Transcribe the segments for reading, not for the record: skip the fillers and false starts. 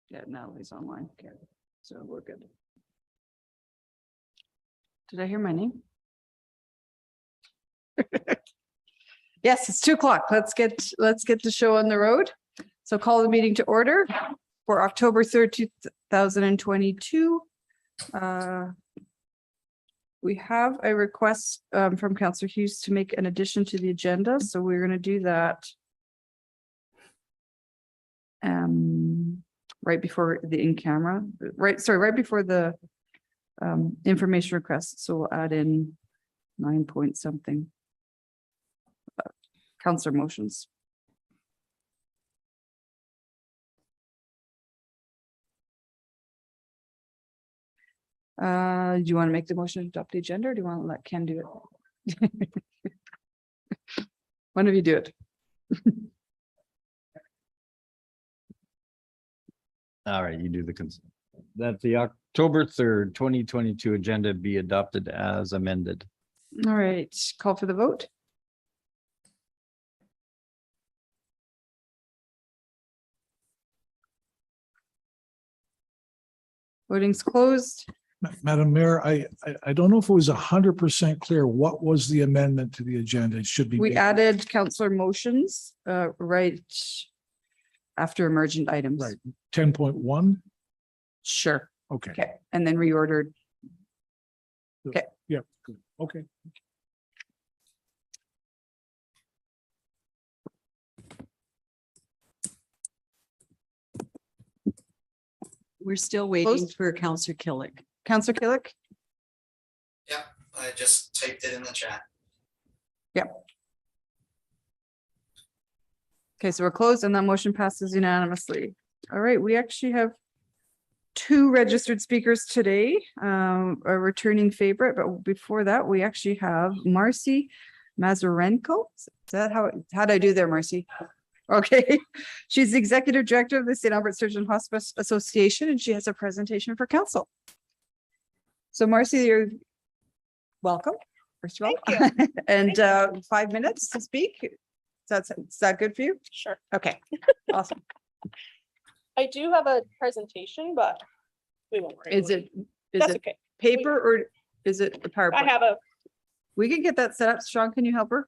Yeah, Natalie's online. Okay, so we're good. Did I hear my name? Yes, it's 2:00. Let's get the show on the road. So call the meeting to order for October 3rd, 2022. We have a request from Councillor Hughes to make an addition to the agenda, so we're going to do that right before the in-camera, right before the information request. So we'll add in 9 point something. Councillor motions. Do you want to make the motion to adopt the agenda, or do you want to let Ken do it? One of you do it. All right, you do the consent. That the October 3rd, 2022 agenda be adopted as amended. All right, call for the vote. Voting's closed. Madam Mayor, I don't know if it was 100% clear what was the amendment to the agenda. It should be. We added councillor motions right after emergent items. Right, 10.1. Sure. Okay. Okay, and then reordered. Okay. Yeah, good. Okay. We're still waiting Closed. for Councillor Killick. Councillor Killick? Yeah, I just typed it in the chat. Okay, so we're closed and that motion passes unanimously. All right, we actually have two registered speakers today, a returning favorite, but before that, we actually have Marcy Mazurenko. Is that how'd I do there, Marcy? Okay, she's the executive director of the St. Albert Sturgeon Hospice Association, and she has a presentation for council. So Marcy, you're welcome, first of all. Thank you. And 5 minutes to speak. Is that good for you? Sure. Okay, awesome. I do have a presentation, but we won't. worry Is about it That's okay. paper or is it the PowerPoint? I have a, We can get that set up. Sean, can you help her?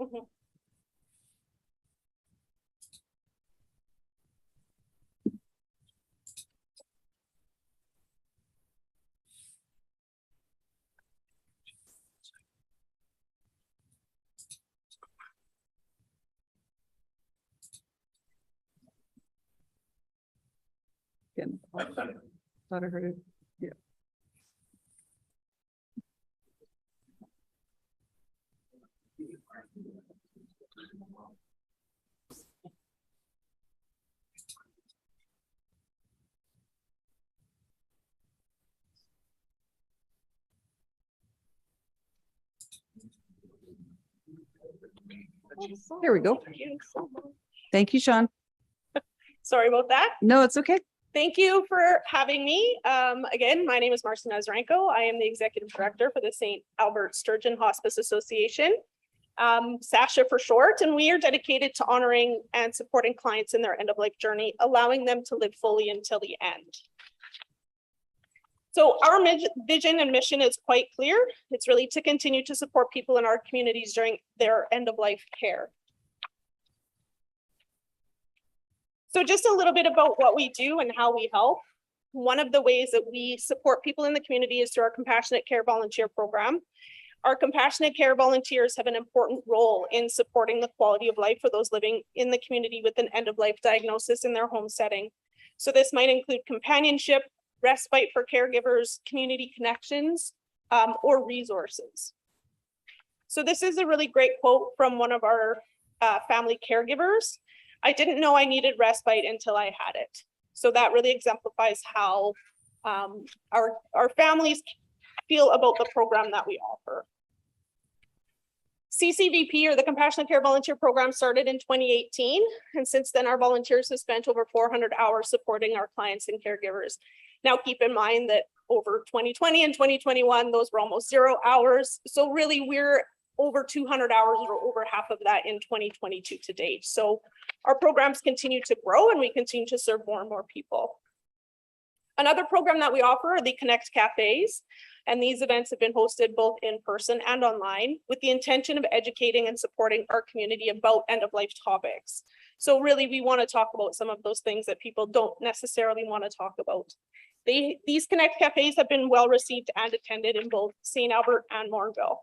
mhm. Again, thought I heard it. Yeah. Here we go. Thank you so much. Thank you, Sean. Sorry about that. No, it's okay. Thank you for having me. Again, my name is Marcy Nazarenko. I am the executive director for the St. Albert Sturgeon Hospice Association, SASHA for short, and we are dedicated to honoring and supporting clients in their end-of-life journey, allowing them to live fully until the end. So our vision and mission is quite clear. It's really to continue to support people in our communities during their end-of-life care. So just a little bit about what we do and how we help. One of the ways that we support people in the community is through our Compassionate Care Volunteer Program. Our Compassionate Care volunteers have an important role in supporting the quality of life for those living in the community with an end-of-life diagnosis in their home setting. So this might include companionship, respite for caregivers, community connections, or resources. So this is a really great quote from one of our family caregivers. I didn't know I needed respite until I had it. So that really exemplifies how our families feel about the program that we offer. CCVP, or the Compassionate Care Volunteer Program, started in 2018. And since then, our volunteers have spent over 400 hours supporting our clients and caregivers. Now, keep in mind that over 2020 and 2021, those were almost 0 hours. So really, we're over 200 hours, or over half of that in 2022 to date. So our programs continue to grow and we continue to serve more and more people. Another program that we offer are the Connect Cafes. And these events have been hosted both in person and online with the intention of educating and supporting our community about end-of-life topics. So really, we want to talk about some of those things that people don't necessarily want to talk about. These Connect Cafes have been well received and attended in both St. Albert and Morinville.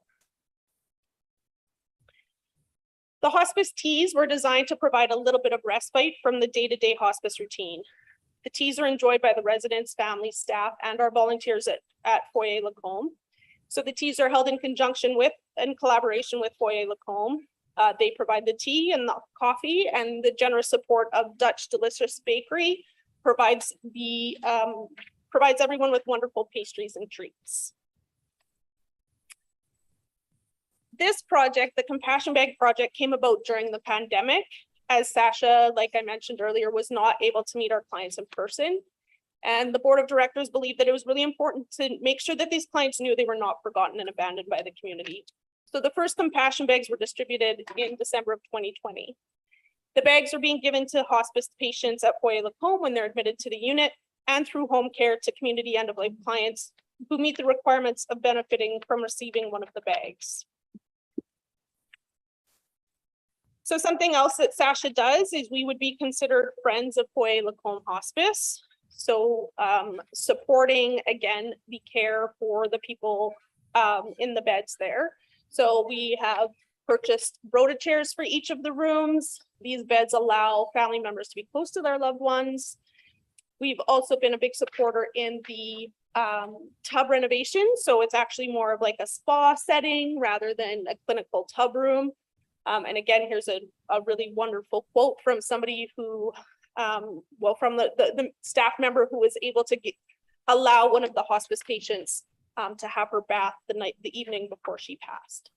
The Hospice Teas were designed to provide a little bit of respite from the day-to-day hospice routine. The teas are enjoyed by the residents, families, staff, and our volunteers at Foyer Lacombe. So the teas are held in conjunction with and collaboration with Foyer Lacombe. They provide the tea and the coffee, and the generous support of Dutch Delicious Bakery provides everyone with wonderful pastries and treats. This project, the Compassion Bag project, came about during the pandemic, as Sasha, like I mentioned earlier, was not able to meet our clients in person. And the board of directors believed that it was really important to make sure that these clients knew they were not forgotten and abandoned by the community. So the first Compassion Bags were distributed in December of 2020. The bags are being given to hospice patients at Foyer Lacombe when they're admitted to the unit, and through home care to community end-of-life clients who meet the requirements of benefiting from receiving one of the bags. So something else that Sasha does is we would be considered friends of Foyer Lacombe Hospice. So supporting, again, the care for the people in the beds there. So we have purchased rota chairs for each of the rooms. These beds allow family members to be close to their loved ones. We've also been a big supporter in the tub renovation. So it's actually more of like a spa setting rather than a clinical tub room. And again, here's a really wonderful quote from somebody who, from the staff member who was able to allow one of the hospice patients to have her bath the evening before she passed.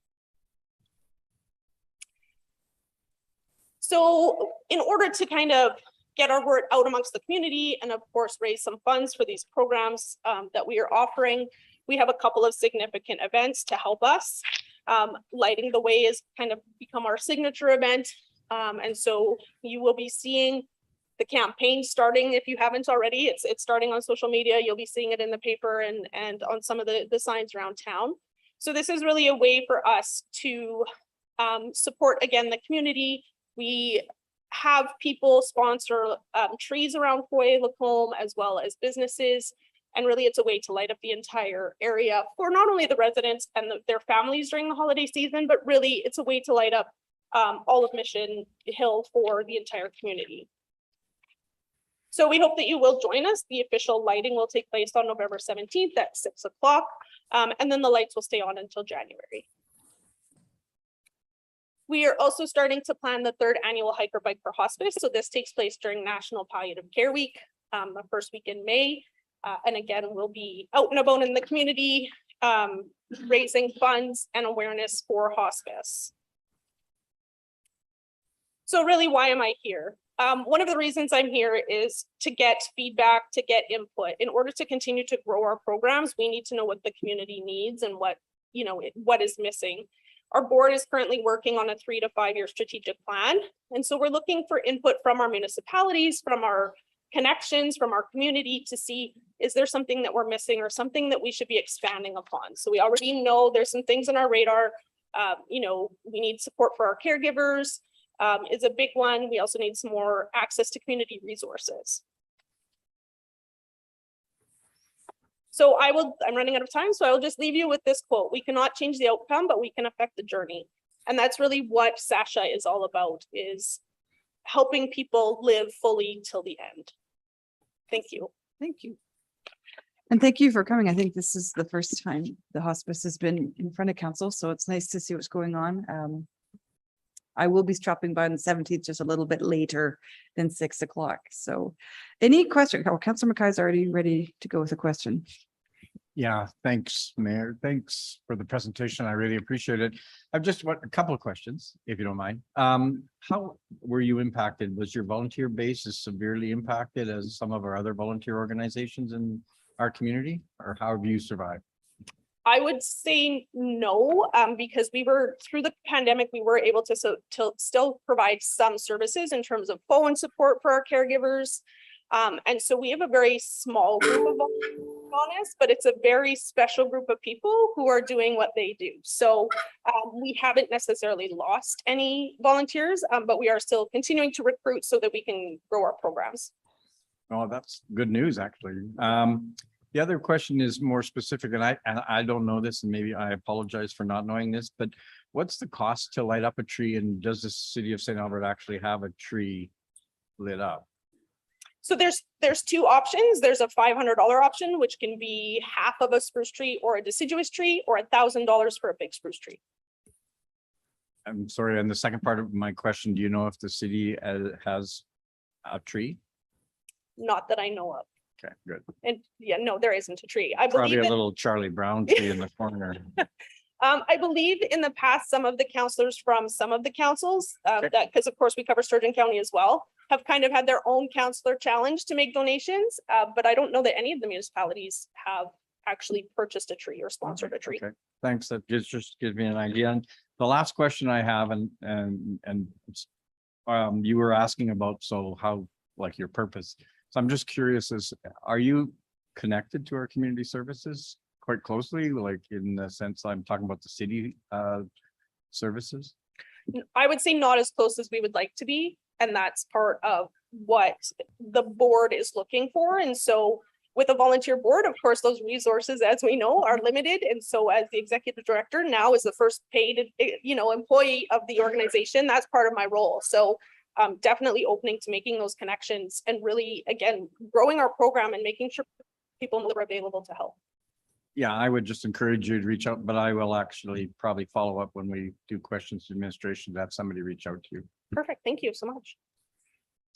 So in order to kind of get our word out amongst the community and of course raise some funds for these programs that we are offering, we have a couple of significant events to help us. Lighting the Way is kind of become our signature event. And so you will be seeing the campaign starting, if you haven't already, it's starting on social media. You'll be seeing it in the paper and on some of the signs around town. So this is really a way for us to support, again, the community. We have people sponsor trees around Foyer Lacombe as well as businesses. And really, it's a way to light up the entire area for not only the residents and their families during the holiday season, but really it's a way to light up all of Mission Hill for the entire community. So we hope that you will join us. The official lighting will take place on November 17th at 6 o'clock. And then the lights will stay on until January. We are also starting to plan the 3rd annual Hiker Bike for Hospice. So this takes place during National Palliative Care Week, the first week in May. And again, we'll be out and about in the community, raising funds and awareness for hospice. So really, why am I here? One of the reasons I'm here is to get feedback, to get input. In order to continue to grow our programs, we need to know what the community needs and what is missing. Our board is currently working on a 3 to 5 year strategic plan. And so we're looking for input from our municipalities, from our connections, from our community to see, is there something that we're missing or something that we should be expanding upon? So we already know there's some things on our radar. We need support for our caregivers is a big one. We also need some more access to community resources. So I'm running out of time, so I will just leave you with this quote. We cannot change the outcome, but we can affect the journey. And that's really what Sasha is all about, is helping people live fully till the end. Thank you. Thank you. And thank you for coming. I think this is the first time the hospice has been in front of council, so it's nice to see what's going on. I will be stopping by on the 17th, just a little bit later than 6 o'clock. So any question? Oh, Councillor Mackay's already ready to go with a question. Yeah, thanks, Mayor. Thanks for the presentation. I really appreciate it. I've just got a couple of questions, if you don't mind. How were you impacted? Was your volunteer base as severely impacted as some of our other volunteer organizations in our community? Or how have you survived? I would say no, because we were through the pandemic, we were able to still provide some services in terms of phone support for our caregivers. And so we have a very small group of volunteers, to be honest, but it's a very special group of people who are doing what they do. So we haven't necessarily lost any volunteers, but we are still continuing to recruit so that we can grow our programs. Oh, that's good news, actually. The other question is more specific, and I don't know this, and maybe I apologize for not knowing this, but what's the cost to light up a tree, and does the city of St. Albert actually have a tree lit up? So there's two options. There's a $500 option, which can be half of a spruce tree or a deciduous tree, or $1,000 for a big spruce tree. I'm sorry, and the second part of my question, do you know if the city has a tree? Not that I know of. Okay, good. And yeah, no, there isn't a tree. I Probably believe a little Charlie Brown tree in the corner. I believe in the past, some of the counselors from some of the councils, that, because of course we cover Sturgeon County as well, have kind of had their own counselor challenge to make donations. But I don't know that any of the municipalities have actually purchased a tree or sponsored a tree. Okay, thanks. That just gives me an idea. And the last question I have, you were asking about, so how, like, your purpose. So I'm just curious, are you connected to our community services quite closely, like in the sense I'm talking about the city services? I would say not as close as we would like to be. And that's part of what the board is looking for. And so with a volunteer board, of course, those resources, as we know, are limited. And so as the executive director now is the first paid, employee of the organization, that's part of my role. So definitely opening to making those connections and really, again, growing our program and making sure people know they're available to help. Yeah, I would just encourage you to reach out, but I will actually probably follow up when we do questions to administration, to have somebody reach out to you. Perfect. Thank you so much.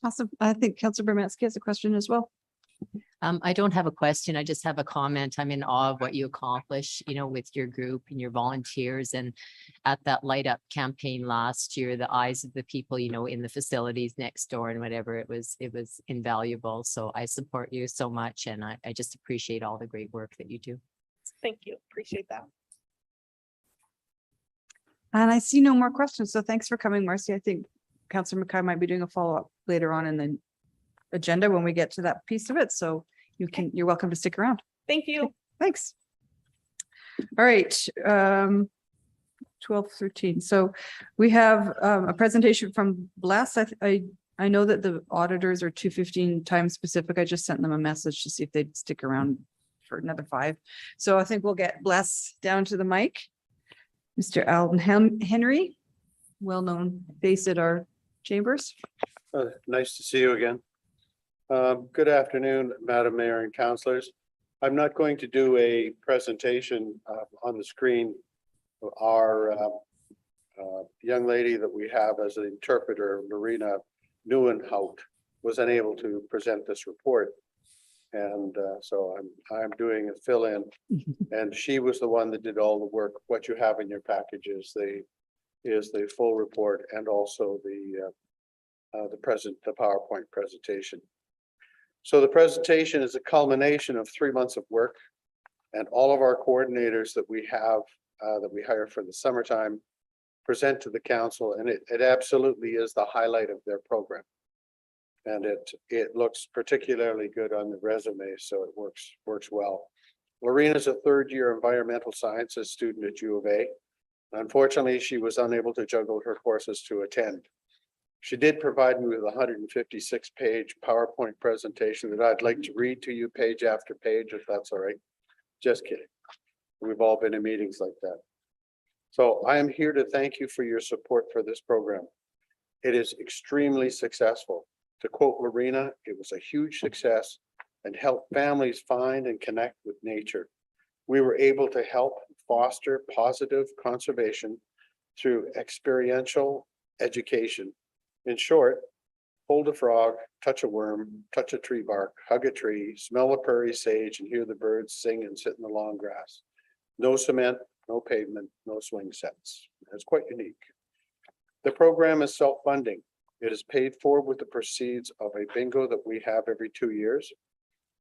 Awesome. I think Councilor Bermansky has a question as well. I don't have a question. I just have a comment. I'm in awe of what you accomplish, with your group and your volunteers. And at that light up campaign last year, the eyes of the people, in the facilities next door and whatever, it was invaluable. So I support you so much. And I just appreciate all the great work that you do. Thank you. Appreciate that. And I see no more questions. So thanks for coming, Marcy. I think Councilor McKay might be doing a follow-up later on in the agenda when we get to that piece of it. So you're welcome to stick around. Thank you. Thanks. All right. 12:13. So we have a presentation from Bless. I know that the auditors are 2:15 time specific. I just sent them a message to see if they'd stick around for another 5. So I think we'll get Bless down to the mic. Mr. Alden Henry, well-known face at our chambers. Nice to see you again. Good afternoon, Madam Mayor and councillors. I'm not going to do a presentation on the screen. Our young lady that we have as an interpreter, Marina Neuenhout, was unable to present this report. And so I'm doing a fill-in, and she was the one that did all the work. What you have in your package is the full report and also the PowerPoint presentation. So the presentation is a culmination of 3 months of work, and all of our coordinators that we have that we hire for the summertime present to the council, and it absolutely is the highlight of their program. And it looks particularly good on the resume, so it works well. Lorena's a third-year environmental sciences student at U of A. Unfortunately, she was unable to juggle her courses to attend. She did provide me with a 156-page PowerPoint presentation that I'd like to read to you page after page, if that's all right. Just kidding. We've all been in meetings like that. So I am here to thank you for your support for this program. It is extremely successful. To quote Lorena, it was a huge success and helped families find and connect with nature. We were able to help foster positive conservation through experiential education. In short, hold a frog, touch a worm, touch a tree bark, hug a tree, smell a prairie sage, and hear the birds sing and sit in the long grass. No cement, no pavement, no swing sets. It's quite unique. The program is self-funding. It is paid for with the proceeds of a bingo that we have every 2 years.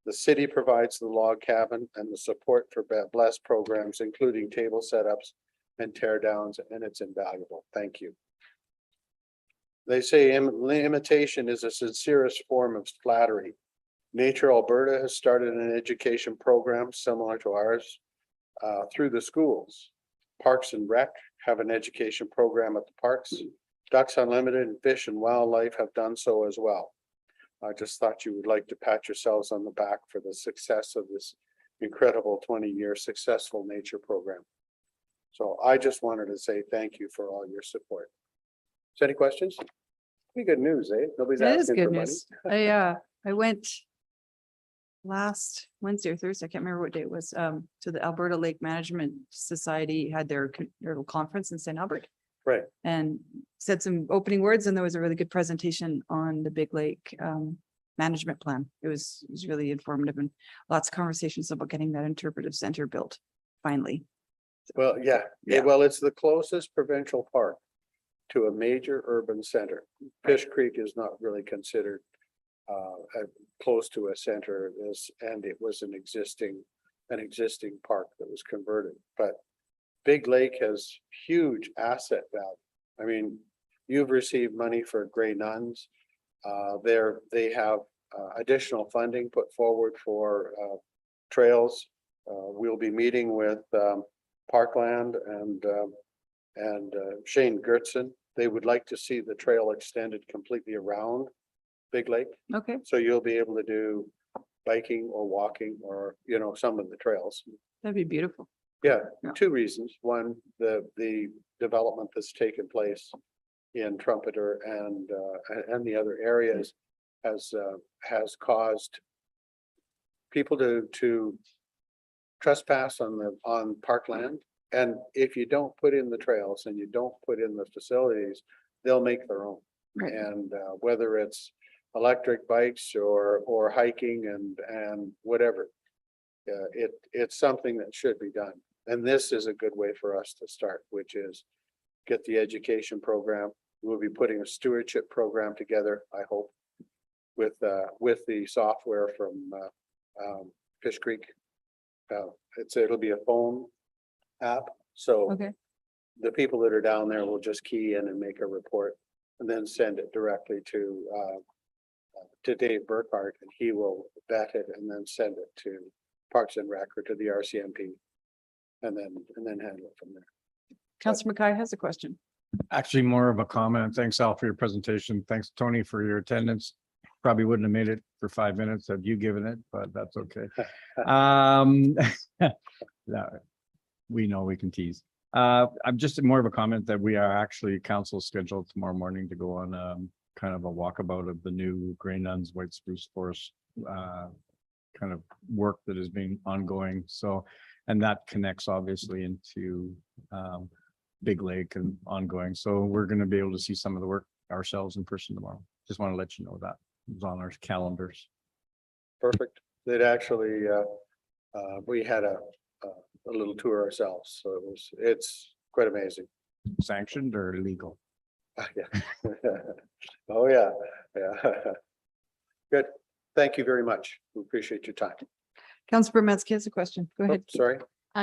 The city provides the log cabin and the support for blessed programs, including table setups and tear downs, and it's invaluable. Thank you. They say imitation is the sincerest form of flattery. Nature Alberta has started an education program similar to ours through the schools. Parks and Rec have an education program at the parks. Ducks Unlimited and Fish and Wildlife have done so as well. I just thought you would like to pat yourselves on the back for the success of this incredible 20-year successful nature program. So I just wanted to say thank you for all your support. Is there any questions? Pretty good news, eh? Nobody's That is asking for good money. news. I went last Wednesday or Thursday, I can't remember what day it was, to the Alberta Lake Management Society had their little conference in St. Albert. Right. And said some opening words, and there was a really good presentation on the Big Lake management plan. It was really informative and lots of conversations about getting that interpretive center built finally. Well, yeah, Yeah. well, it's the closest provincial park to a major urban center. Fish Creek is not really considered close to a center, and it was an existing park that was converted, but Big Lake has huge asset value. I mean, you've received money for Grey Nuns. They have additional funding put forward for trails. We'll be meeting with Parkland and Shane Gertson. They would like to see the trail extended completely around Big Lake. Okay, So you'll be able to do biking or walking or, some of the trails. that'd be beautiful. Yeah, Yeah. 2 reasons. One, the development that's taken place in Trumpeter and the other areas has caused people to trespass on parkland. And if you don't put in the trails and you don't put in the facilities, they'll make their own. Right. And whether it's electric bikes or hiking and whatever, it's something that should be done. And this is a good way for us to start, which is get the education program. We'll be putting a stewardship program together, I hope, with the software from Fish Creek. It'll be a phone app, so Okay, the people that are down there will just key in and make a report and then send it directly to Dave Burkhart, and he will vet it and then send it to Parks and Rec or to the RCMP. And then handle it from there. Councillor Mackay has a question. Actually, more of a comment. Thanks, Al, for your presentation. Thanks, Tony, for your attendance. Probably wouldn't have made it for 5 minutes had you given it, but that's okay. No, we know we can tease. I'm just more of a comment that we are actually council scheduled tomorrow morning to go on kind of a walkabout of the new Grey Nuns White Spruce Forest kind of work that is being ongoing. So, and that connects obviously into Big Lake and ongoing. So we're going to be able to see some of the work ourselves in person tomorrow. Just want to let you know that it's on our calendars. Perfect. They'd actually, we had a little tour ourselves, so it's quite amazing. Sanctioned or illegal? Yeah. Oh, yeah, yeah. Good. Thank you very much. We appreciate your time. Councillor Brometsky has a question. Go Oh, ahead. sorry.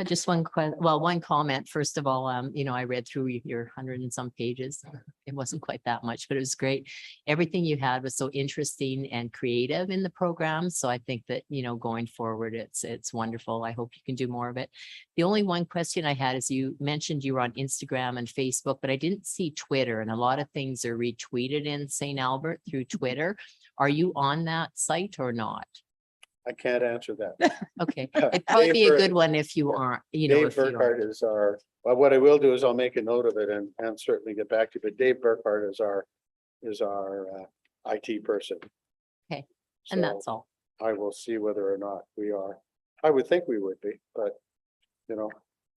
Just one one comment. First of all, I read through your 100 and some pages. It wasn't quite that much, but it was great. Everything you had was so interesting and creative in the program. So I think that, going forward, it's wonderful. I hope you can do more of it. The only one question I had is you mentioned you were on Instagram and Facebook, but I didn't see Twitter, and a lot of things are retweeted in St. Albert through Twitter. Are you on that site or not? I can't answer that. Okay, it'd probably be a Dave good one if you aren't, Dave if you Burkhart aren't. is well, what I will do is I'll make a note of it and certainly get back to you, but Dave Burkhart is our IT person. Okay, and So that's all. I will see whether or not we are. I would think we would be, but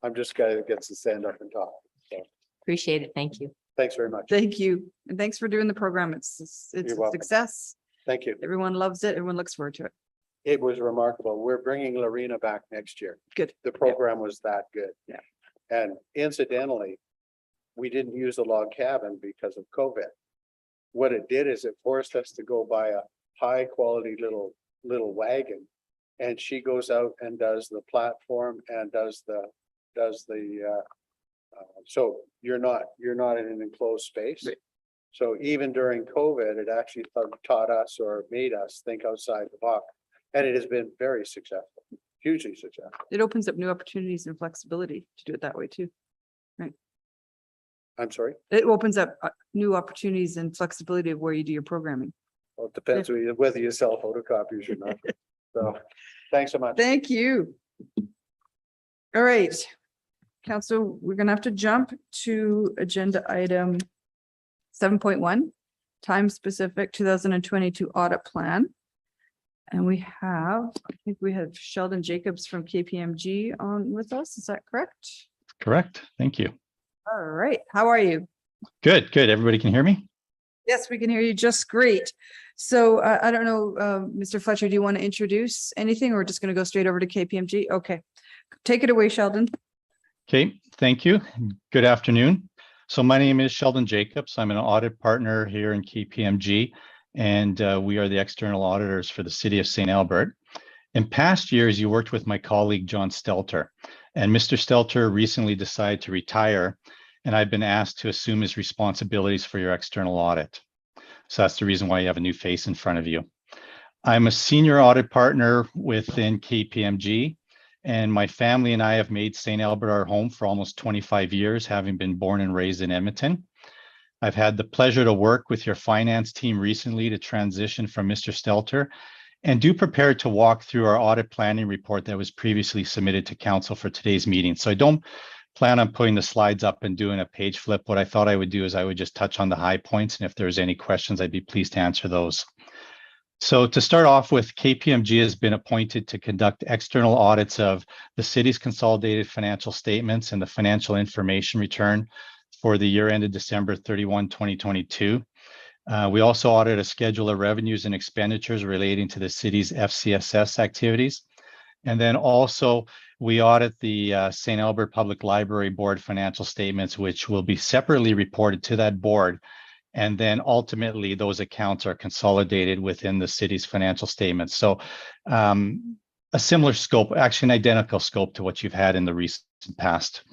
I'm just guy that gets to stand up and talk. So Appreciate it. Thank you. Thanks very much. Thank you. And thanks for doing the program. It's You're a welcome. success. Thank you. Everyone loves it. Everyone looks forward to it. It was remarkable. We're bringing Lorena back next year. Good. The program was that good. Yeah. And incidentally, we didn't use the log cabin because of COVID. What it did is it forced us to go buy a high quality little wagon. And she goes out and does the platform and does the so you're not in an enclosed space. Right. So even during COVID, it actually taught us or made us think outside the box. And it has been very successful, hugely successful. It opens up new opportunities and flexibility to do it that way too. I'm sorry. It opens up new opportunities and flexibility of where you do your programming. Well, it depends whether you sell photocopiers or not. So, thanks so much. Thank you. All right. Council, we're gonna have to jump to agenda item 7.1, time specific 2022 audit plan. And we have, I think we have Sheldon Jacobs from KPMG on with us. Is that correct? Correct. Thank you. All right. How are you? Good, good. Everybody can hear me? Yes, we can hear you just great. So I don't know, Mr. Fletcher, do you want to introduce anything or we're just going to go straight over to KPMG? Okay. Take it away, Sheldon. Okay, thank you. Good afternoon. So my name is Sheldon Jacobs. I'm an audit partner here in KPMG, and we are the external auditors for the city of St. Albert. In past years, you worked with my colleague, John Stelter, and Mr. Stelter recently decided to retire, and I've been asked to assume his responsibilities for your external audit. So that's the reason why you have a new face in front of you. I'm a senior audit partner within KPMG, and my family and I have made St. Albert our home for almost 25 years, having been born and raised in Edmonton. I've had the pleasure to work with your finance team recently to transition from Mr. Stelter, and do prepare to walk through our audit planning report that was previously submitted to council for today's meeting. So I don't plan on putting the slides up and doing a page flip. What I thought I would do is I would just touch on the high points, and if there's any questions, I'd be pleased to answer those. So to start off with, KPMG has been appointed to conduct external audits of the city's consolidated financial statements and the financial information return for the year ended December 31, 2022. We also audit a schedule of revenues and expenditures relating to the city's FCSS activities. And then also we audit the St. Albert Public Library Board financial statements, which will be separately reported to that board. And then ultimately those accounts are consolidated within the city's financial statements. So a similar scope, actually an identical scope to what you've had in the recent past.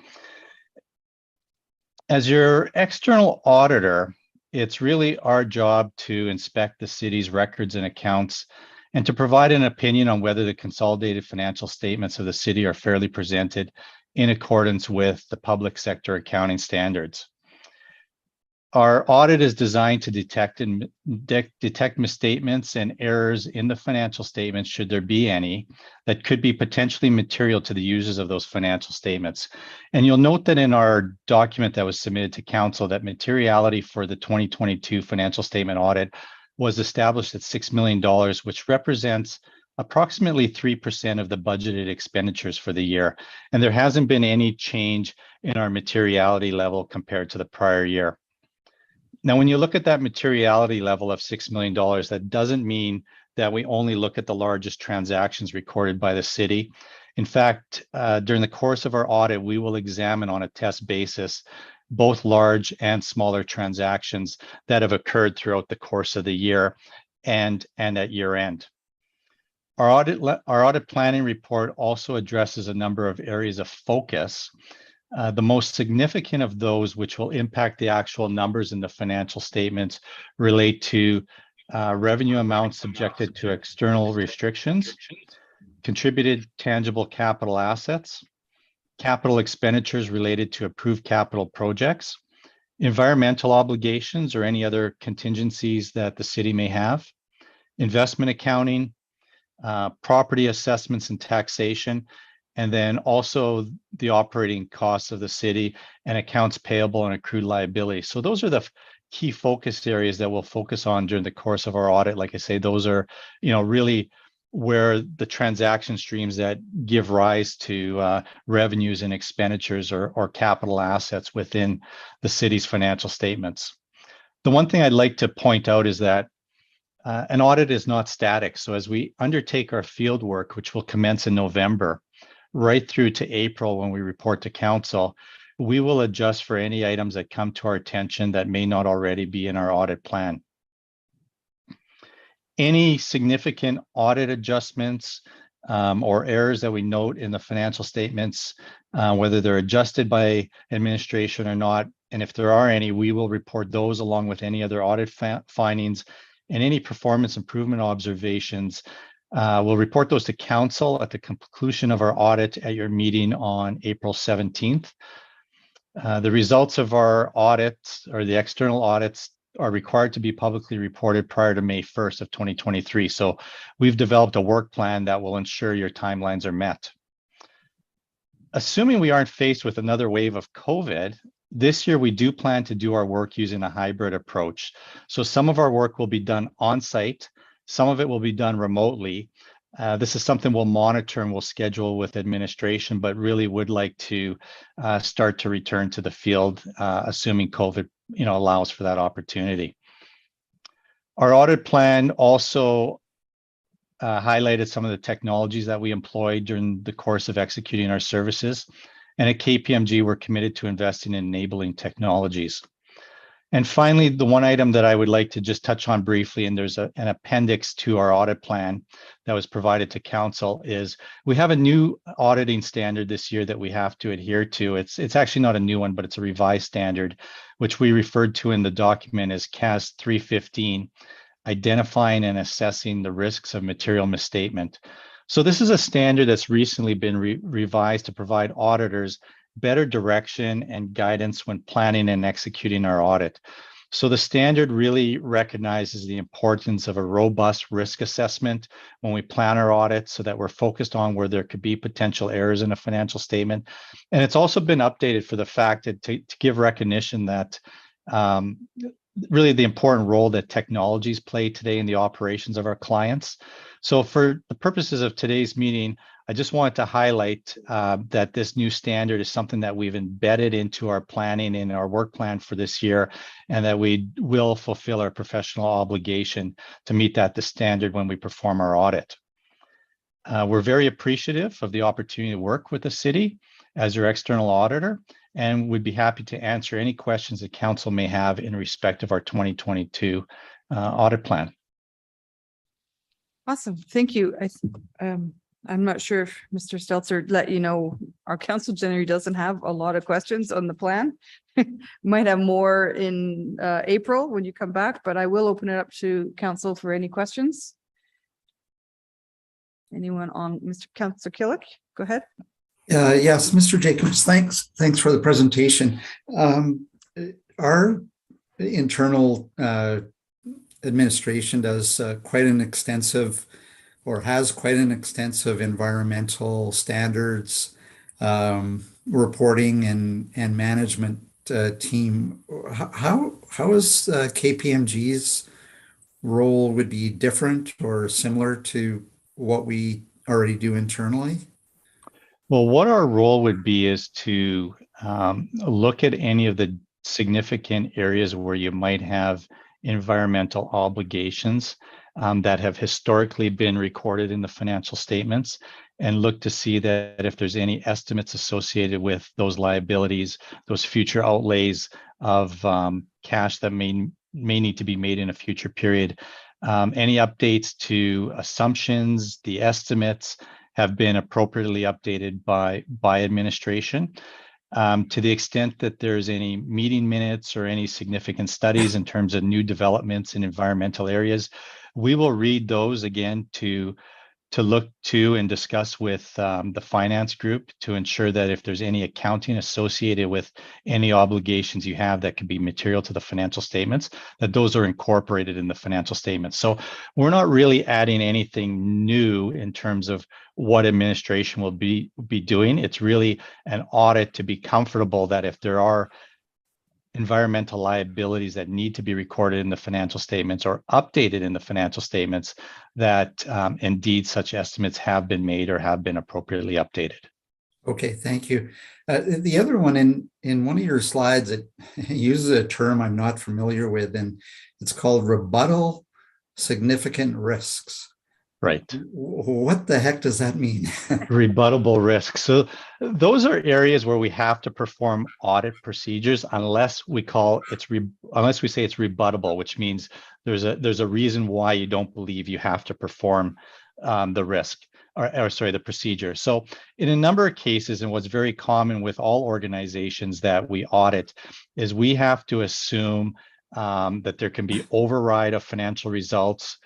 As your external auditor, it's really our job to inspect the city's records and accounts and to provide an opinion on whether the consolidated financial statements of the city are fairly presented in accordance with the public sector accounting standards. Our audit is designed to detect misstatements and errors in the financial statements, should there be any, that could be potentially material to the users of those financial statements. And you'll note that in our document that was submitted to council, that materiality for the 2022 financial statement audit was established at $6 million, which represents approximately 3% of the budgeted expenditures for the year. And there hasn't been any change in our materiality level compared to the prior year. Now, when you look at that materiality level of $6 million, that doesn't mean that we only look at the largest transactions recorded by the city. In fact, during the course of our audit, we will examine on a test basis both large and smaller transactions that have occurred throughout the course of the year and at year end. Our audit planning report also addresses a number of areas of focus. The most significant of those, which will impact the actual numbers in the financial statements, relate to revenue amounts subjected to external restrictions, contributed tangible capital assets, capital expenditures related to approved capital projects, environmental obligations or any other contingencies that the city may have, investment accounting, property assessments and taxation, and then also the operating costs of the city and accounts payable and accrued liability. So those are the key focus areas that we'll focus on during the course of our audit. Like I say, those are, really where the transaction streams that give rise to revenues and expenditures or capital assets within the city's financial statements. The one thing I'd like to point out is that an audit is not static. So as we undertake our field work, which will commence in November, right through to April when we report to council, we will adjust for any items that come to our attention that may not already be in our audit plan. Any significant audit adjustments or errors that we note in the financial statements, whether they're adjusted by administration or not, and if there are any, we will report those along with any other audit findings and any performance improvement observations. We'll report those to council at the conclusion of our audit at your meeting on April 17th. The results of our audits or the external audits are required to be publicly reported prior to May 1st of 2023. So we've developed a work plan that will ensure your timelines are met. Assuming we aren't faced with another wave of COVID, this year we do plan to do our work using a hybrid approach. So some of our work will be done on site, some of it will be done remotely. This is something we'll monitor and we'll schedule with administration, but really would like to start to return to the field, assuming COVID, allows for that opportunity. Our audit plan also highlighted some of the technologies that we employed during the course of executing our services. And at KPMG, we're committed to investing in enabling technologies. And finally, the one item that I would like to just touch on briefly, and there's an appendix to our audit plan that was provided to council, is we have a new auditing standard this year that we have to adhere to. It's actually not a new one, but it's a revised standard, which we referred to in the document as CAS 315, identifying and assessing the risks of material misstatement. So this is a standard that's recently been revised to provide auditors better direction and guidance when planning and executing our audit. So the standard really recognizes the importance of a robust risk assessment when we plan our audit so that we're focused on where there could be potential errors in a financial statement. And it's also been updated for the fact that to give recognition that really the important role that technologies play today in the operations of our clients. So for the purposes of today's meeting, I just wanted to highlight that this new standard is something that we've embedded into our planning and our work plan for this year, and that we will fulfill our professional obligation to meet the standard when we perform our audit. We're very appreciative of the opportunity to work with the city as your external auditor, and would be happy to answer any questions that council may have in respect of our 2022 audit plan. Awesome. Thank you. I'm not sure if Mr. Stelzer let you know, our council generally doesn't have a lot of questions on the plan. Might have more in April when you come back, but I will open it up to council for any questions. Anyone on Mr. Councilor Killick? Go ahead. Yes, Mr. Jacobs, thanks for the presentation. Our internal administration does quite an extensive or has quite an extensive environmental standards reporting and management team. How is KPMG's role would be different or similar to what we already do internally? Well, what our role would be is to look at any of the significant areas where you might have environmental obligations that have historically been recorded in the financial statements, and look to see that if there's any estimates associated with those liabilities, those future outlays of cash that may need to be made in a future period. Any updates to assumptions, the estimates have been appropriately updated by administration. To the extent that there's any meeting minutes or any significant studies in terms of new developments in environmental areas, we will read those again to look to and discuss with the finance group to ensure that if there's any accounting associated with any obligations you have that could be material to the financial statements, that those are incorporated in the financial statements. So we're not really adding anything new in terms of what administration will be doing. It's really an audit to be comfortable that if there are environmental liabilities that need to be recorded in the financial statements or updated in the financial statements, that indeed such estimates have been made or have been appropriately updated. Okay, thank you. The other one in one of your slides, it uses a term I'm not familiar with, and it's called rebuttal significant risks. Right. What the heck does that mean? Rebuttable risks. So those are areas where we have to perform audit procedures unless we say it's rebuttable, which means there's a reason why you don't believe you have to perform the risk or sorry, the procedure. So in a number of cases, and what's very common with all organizations that we audit, is we have to assume that there can be override of financial results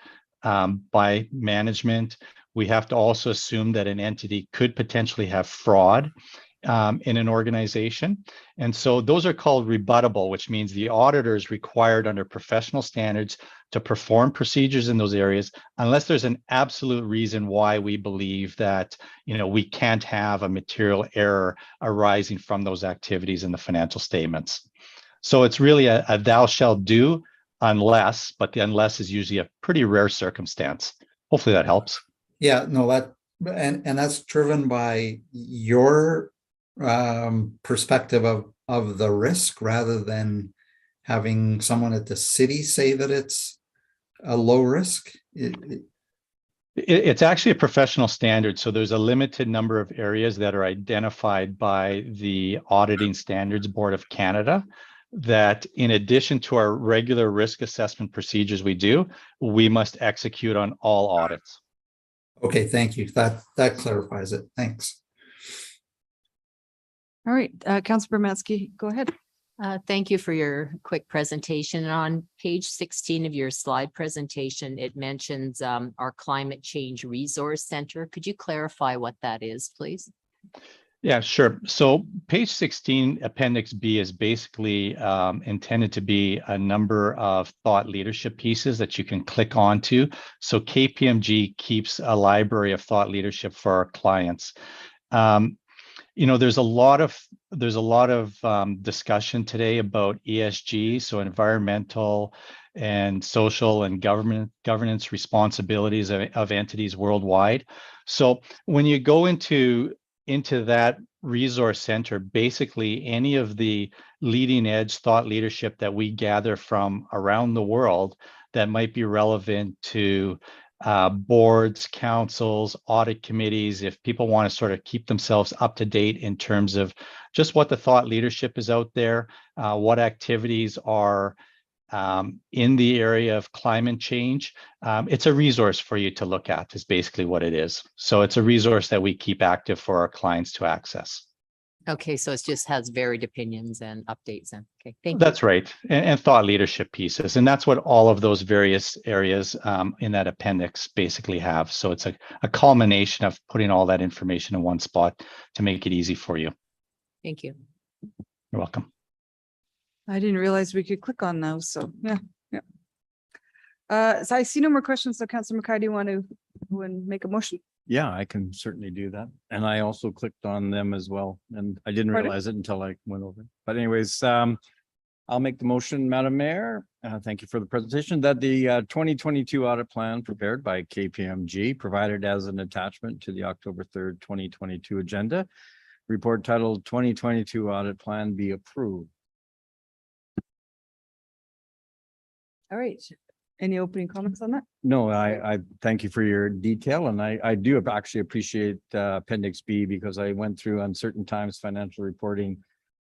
by management. We have to also assume that an entity could potentially have fraud in an organization. And so those are called rebuttable, which means the auditor is required under professional standards to perform procedures in those areas, unless there's an absolute reason why we believe that, we can't have a material error arising from those activities in the financial statements. So it's really a thou shalt do unless, but the unless is usually a pretty rare circumstance. Hopefully that helps. Yeah, no, and that's driven by your perspective of the risk rather than having someone at the city say that it's a low risk. It's actually a professional standard. So there's a limited number of areas that are identified by the Auditing Standards Board of Canada that, in addition to our regular risk assessment procedures we must execute on all audits. Okay, thank you. That clarifies it. Thanks. All right, Councilor Bermansky, go ahead. Thank you for your quick presentation. On page 16 of your slide presentation, it mentions our Climate Change Resource Center. Could you clarify what that is, please? Yeah, sure. So page 16, Appendix B, is basically intended to be a number of thought leadership pieces that you can click onto. So KPMG keeps a library of thought leadership for our clients. There's a lot of discussion today about ESG, so environmental and social and governance responsibilities of entities worldwide. So when you go into that resource center, basically any of the leading edge thought leadership that we gather from around the world that might be relevant to boards, councils, audit committees, if people want to sort of keep themselves up to date in terms of just what the thought leadership is out there, what activities are in the area of climate change. It's a resource for you to look at, is basically what it is. So it's a resource that we keep active for our clients to access. Okay, so it just has varied opinions and updates. And okay, thank you. That's right. And thought leadership pieces. And that's what all of those various areas in that appendix basically have. So it's a culmination of putting all that information in one spot to make it easy for you. Thank you. You're welcome. I didn't realize we could click on those, so yeah. So I see no more questions, so Councilor McKay, do you want to make a motion? Yeah, I can certainly do that. And I also clicked on them as well, and I didn't Pardon? realize it until I went over. But anyways, I'll make the motion, Madam Mayor. Thank you for the presentation, that the 2022 audit plan prepared by KPMG, provided as an attachment to the October 3rd, 2022 agenda, report titled 2022 audit plan, be approved. All right. Any opening comments on that? No, I thank you for your detail, and I do actually appreciate Appendix B, because I went through Uncertain Times Financial Reporting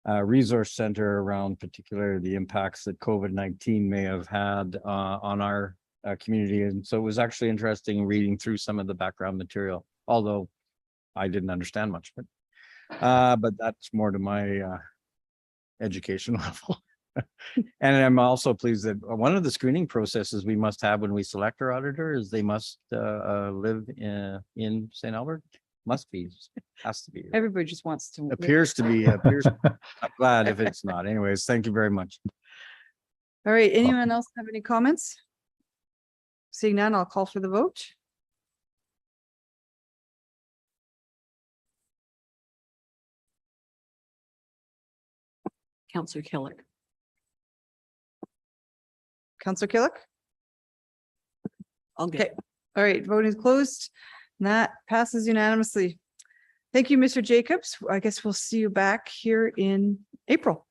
Resource Center around particularly the impacts that COVID-19 may have had on our community. And so it was actually interesting reading through some of the background material, although I didn't understand much of it. But that's more to my education level. And I'm also pleased that one of the screening processes we must have when we select our auditor is they must live in St. Albert. Must be, has to be. Everybody just wants to. Appears to be. I'm glad if it's not. Anyways, thank you very much. All right. Anyone else have any comments? Seeing none, I'll call for the vote. Councillor Killick. Counselor Killick? I'll Okay, get. all right, voting is closed. And that passes unanimously. Thank you, Mr. Jacobs. I guess we'll see you back here in April.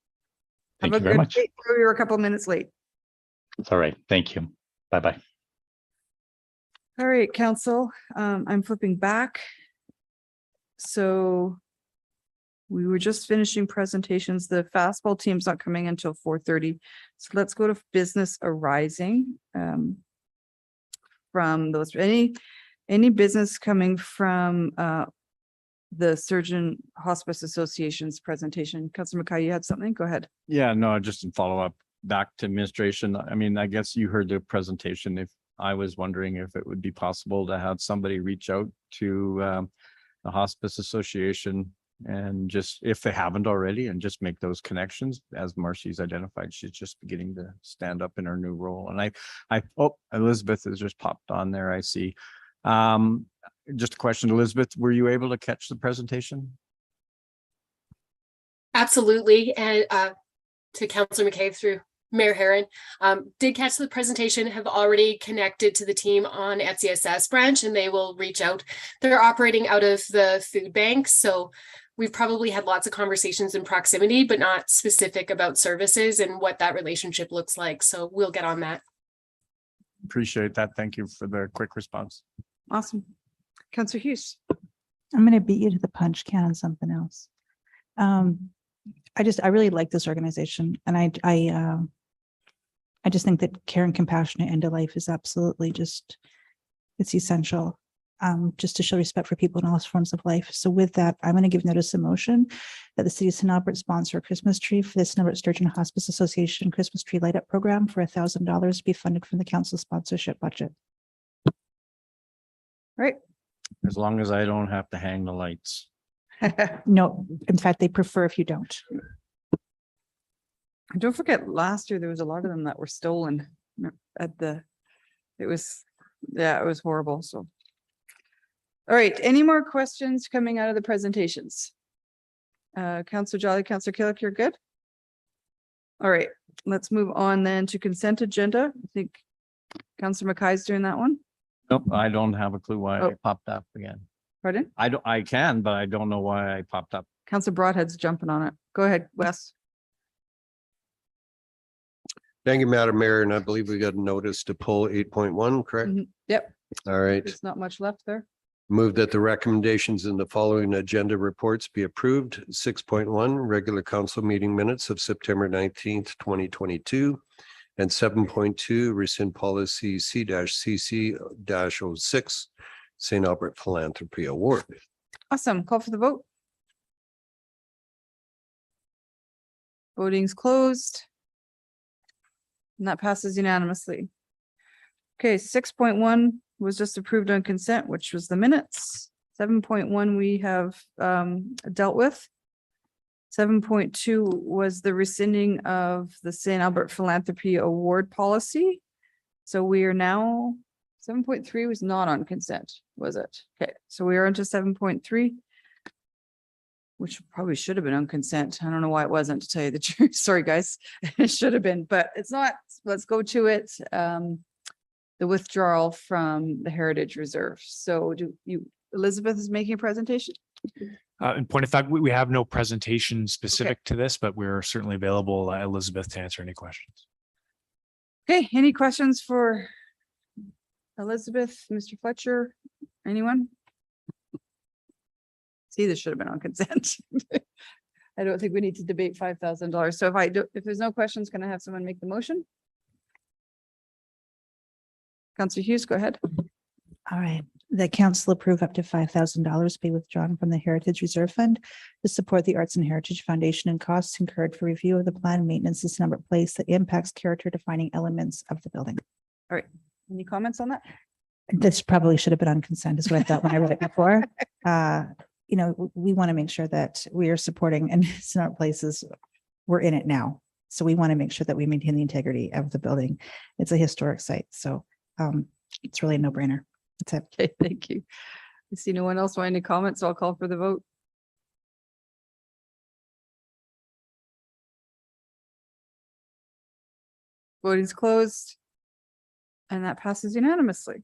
Thank Have you a very good much. day. We were a couple of minutes late. It's all right. Thank you. Bye-bye. All right, council, I'm flipping back. So we were just finishing presentations. The Fastball team's not coming until 4:30. So let's go to business arising. From those, any business coming from the Sturgeon Hospice Association's presentation. Councilor McKay, you had something? Go ahead. Yeah, no, just to follow up back to administration. I mean, I guess you heard the presentation. If I was wondering if it would be possible to have somebody reach out to the Hospice Association and just, if they haven't already, and just make those connections. As Marcy's identified, she's just beginning to stand up in her new role. And oh, Elizabeth has just popped on there, I see. Just a question, Elizabeth, were you able to catch the presentation? Absolutely. And to Councillor McCabe through Mayor Herron, did catch the presentation, have already connected to the team on FCSS branch, and they will reach out. They're operating out of the food bank. So we've probably had lots of conversations in proximity, but not specific about services and what that relationship looks like. So we'll get on that. Appreciate that. Thank you for the quick response. Awesome. Councilor Hughes. I'm going to beat you to the punch can on something else. I really like this organization, and I just think that care and compassionate end of life is absolutely it's essential, just to show respect for people in all forms of life. So with that, I'm going to give notice of motion that the city of St. Albert sponsor a Christmas tree for the St. Albert Sturgeon Hospice Association Christmas tree light up program for $1,000 to be funded from the council sponsorship budget. Right. As long as I don't have to hang the lights. No, in fact, they prefer if you don't. Don't forget, last year, there was a lot of them that were stolen it was horrible. So. All right, any more questions coming out of the presentations? Councillor Jolly, Councillor Killick, you're good? All right, let's move on then to consent agenda. I think Councillor McKay's doing that one. Nope, I don't have a clue why I popped up again. Pardon? I can, but I don't know why I popped up. Councillor Broadhead's jumping on it. Go ahead, Wes. Thank you, Madam Mayor, and I believe we got a notice to pull 8.1, correct? Yep, All right. there's not much left there. Move that the recommendations in the following agenda reports be approved. 6.1, regular council meeting minutes of September 19th, 2022. And 7.2, rescind policy C-CC-06, St. Albert Philanthropy Award. Awesome. Call for the vote. Voting's closed. And that passes unanimously. Okay, 6.1 was just approved on consent, which was the minutes. 7.1 we have dealt with. 7.2 was the rescinding of the St. Albert Philanthropy Award policy. So we are now, 7.3 was not on consent, was it? Okay, so we are into 7.3. Which probably should have been on consent. I don't know why it wasn't, to tell you the truth. Sorry, guys. It should have been, but it's not. Let's go to it. The withdrawal from the Heritage Reserve. So Elizabeth is making a presentation? In point of fact, we have no presentation specific to this, but we're certainly available, Elizabeth, to answer any questions. Okay, any questions for Elizabeth, Mr. Fletcher, anyone? See, this should have been on consent. I don't think we need to debate $5,000. So if there's no questions, can I have someone make the motion? Councillor Hughes, go ahead. All right. The council approve up to $5,000 be withdrawn from the Heritage Reserve Fund to support the Arts and Heritage Foundation and costs incurred for review of the plan maintenance of Number Place that impacts character defining elements of the building. All right. Any comments on that? This probably should have been on consent is what I thought when I read it before. You know, we want to make sure that we are supporting, and Smart Places, we're in it now. So we want to make sure that we maintain the integrity of the building. It's a historic site. So it's really a no brainer. That's it. Okay, thank you. I see no one else want any comments, so I'll call for the vote. Voting's closed. And that passes unanimously.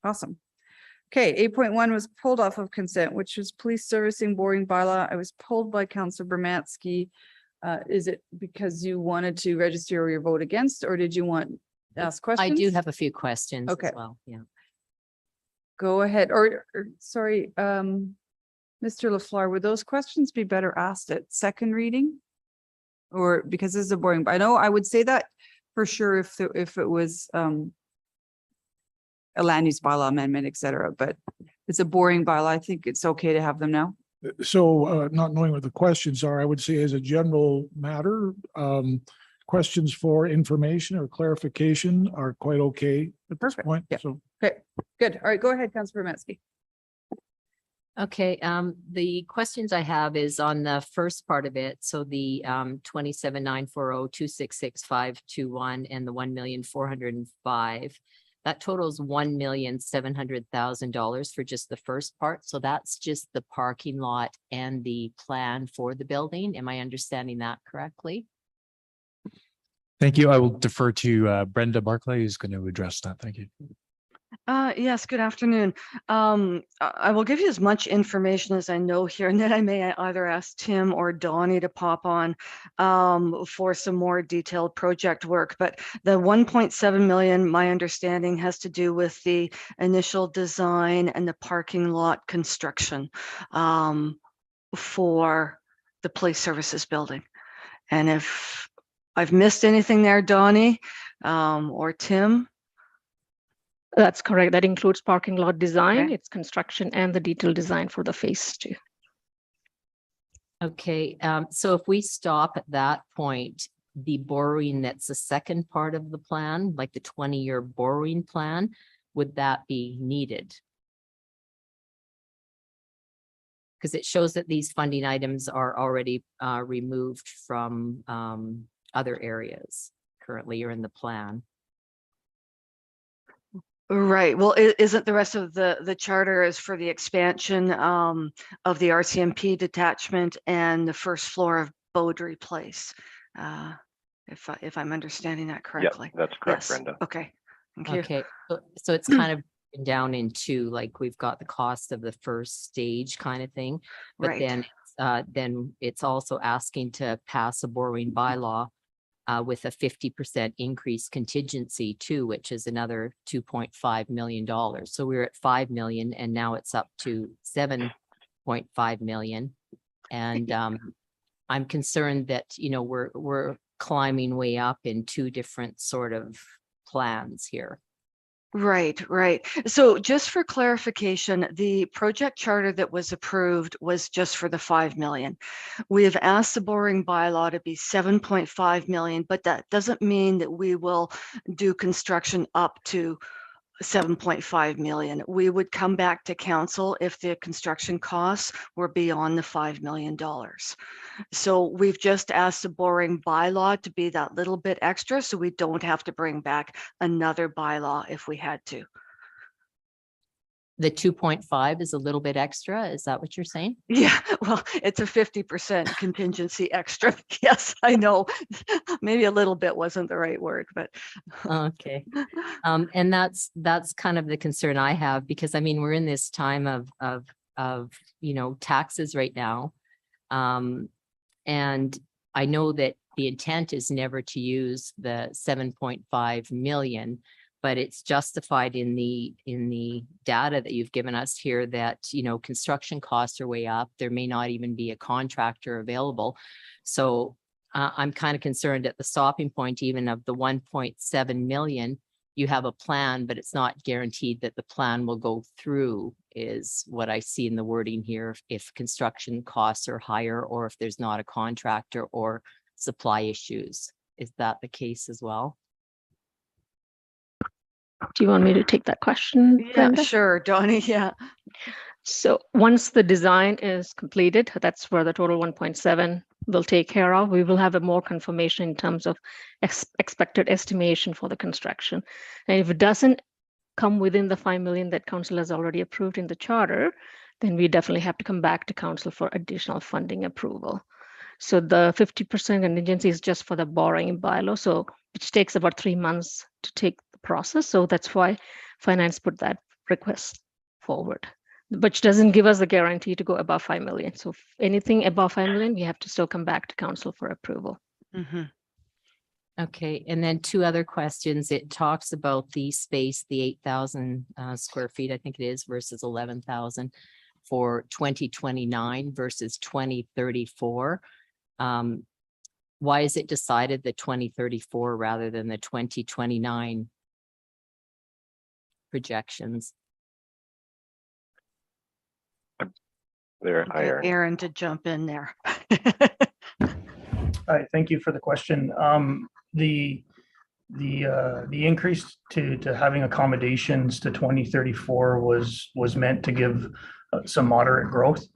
Awesome. Okay, 8.1 was pulled off of consent, which was police servicing boring bylaw. I was pulled by Councillor Bermatsky. Is it because you wanted to register your vote against, or did you want to ask I questions? do have a few questions Okay. as well. Yeah. Go ahead, or sorry, Mr. LaFleur, would those questions be better asked at second reading? Or because this is a boring, I know I would say that for sure if it was a land use bylaw amendment, et cetera, but it's a boring bylaw. I think it's okay to have them now. So not knowing what the questions are, I would say as a general matter, questions for information or clarification are quite okay at this Perfect. point. Yeah. So Okay, good. All right, go ahead, Councillor Bermatsky. Okay, the questions I have is on the first part of it. So the 27,940,266,521 and the 1,405,000. That totals $1,700,000 for just the first part. So that's just the parking lot and the plan for the building. Am I understanding that correctly? Thank you. I will defer to Brenda Barclay, who's going to address that. Thank you. Yes, good afternoon. I will give you as much information as I know here, and then I may either ask Tim or Donnie to pop on for some more detailed project work. But the 1.7 million, my understanding, has to do with the initial design and the parking lot construction for the police services building. And if I've missed anything there, Donnie or Tim? That's correct. That includes parking lot design, Okay. its construction, and the detailed design for the phase 2. Okay, so if we stop at that point, the borrowing that's the second part of the plan, like the 20-year borrowing plan, would that be needed? Because it shows that these funding items are already removed from other areas currently or in the plan. Right. Well, isn't the rest of the charter is for the expansion of the RCMP detachment and the first floor of Beaudry Place? If I'm understanding that correctly. That's correct, Yes. Brenda. Okay. Thank you. Okay, so it's kind of broken down into like we've got the cost of the first stage kind of thing, but Right. then it's also asking to pass a borrowing bylaw with a 50% increase contingency too, which is another $2.5 million. So we're at 5 million and now it's up to 7.5 million. And I'm concerned that, you know, we're climbing way up in two different sort of plans here. Right, right. So just for clarification, the project charter that was approved was just for the 5 million. We have asked the borrowing bylaw to be 7.5 million, but that doesn't mean that we will do construction up to 7.5 million. We would come back to council if the construction costs were beyond the $5 million. So we've just asked the borrowing bylaw to be that little bit extra, so we don't have to bring back another bylaw if we had to. The 2.5 is a little bit extra. Is that what you're saying? Yeah, well, it's a 50% contingency extra. Yes, I know. Maybe a little bit wasn't the right word, but. Okay. And that's kind of the concern I have, because I mean, we're in this time of, you know, taxes right now. And I know that the intent is never to use the 7.5 million, but it's justified in the data that you've given us here that, you know, construction costs are way up. There may not even be a contractor available. So I'm kind of concerned at the stopping point, even of the 1.7 million, you have a plan, but it's not guaranteed that the plan will go through, is what I see in the wording here. If construction costs are higher, or if there's not a contractor or supply issues. Is that the case as well? Do you want me to take that question, Yeah, Brenda? sure, Donnie, yeah. So once the design is completed, that's where the total 1.7 will take care of. We will have a more confirmation in terms of expected estimation for the construction. And if it doesn't come within the 5 million that council has already approved in the charter, then we definitely have to come back to council for additional funding approval. So the 50% contingency is just for the borrowing bylaw, so which takes about 3 months to take the process. So that's why finance put that request forward, which doesn't give us the guarantee to go above 5 million. So if anything above 5 million, we have to still come back to council for approval. Okay, and then two other questions. It talks about the space, the 8,000 square feet, I think it is, versus 11,000 for 2029 versus 2034. Why is it decided the 2034 rather than the 2029 projections? Get Aaron to jump in there. Hi, thank you for the question. The increase to having accommodations to 2034 was meant to give some moderate growth.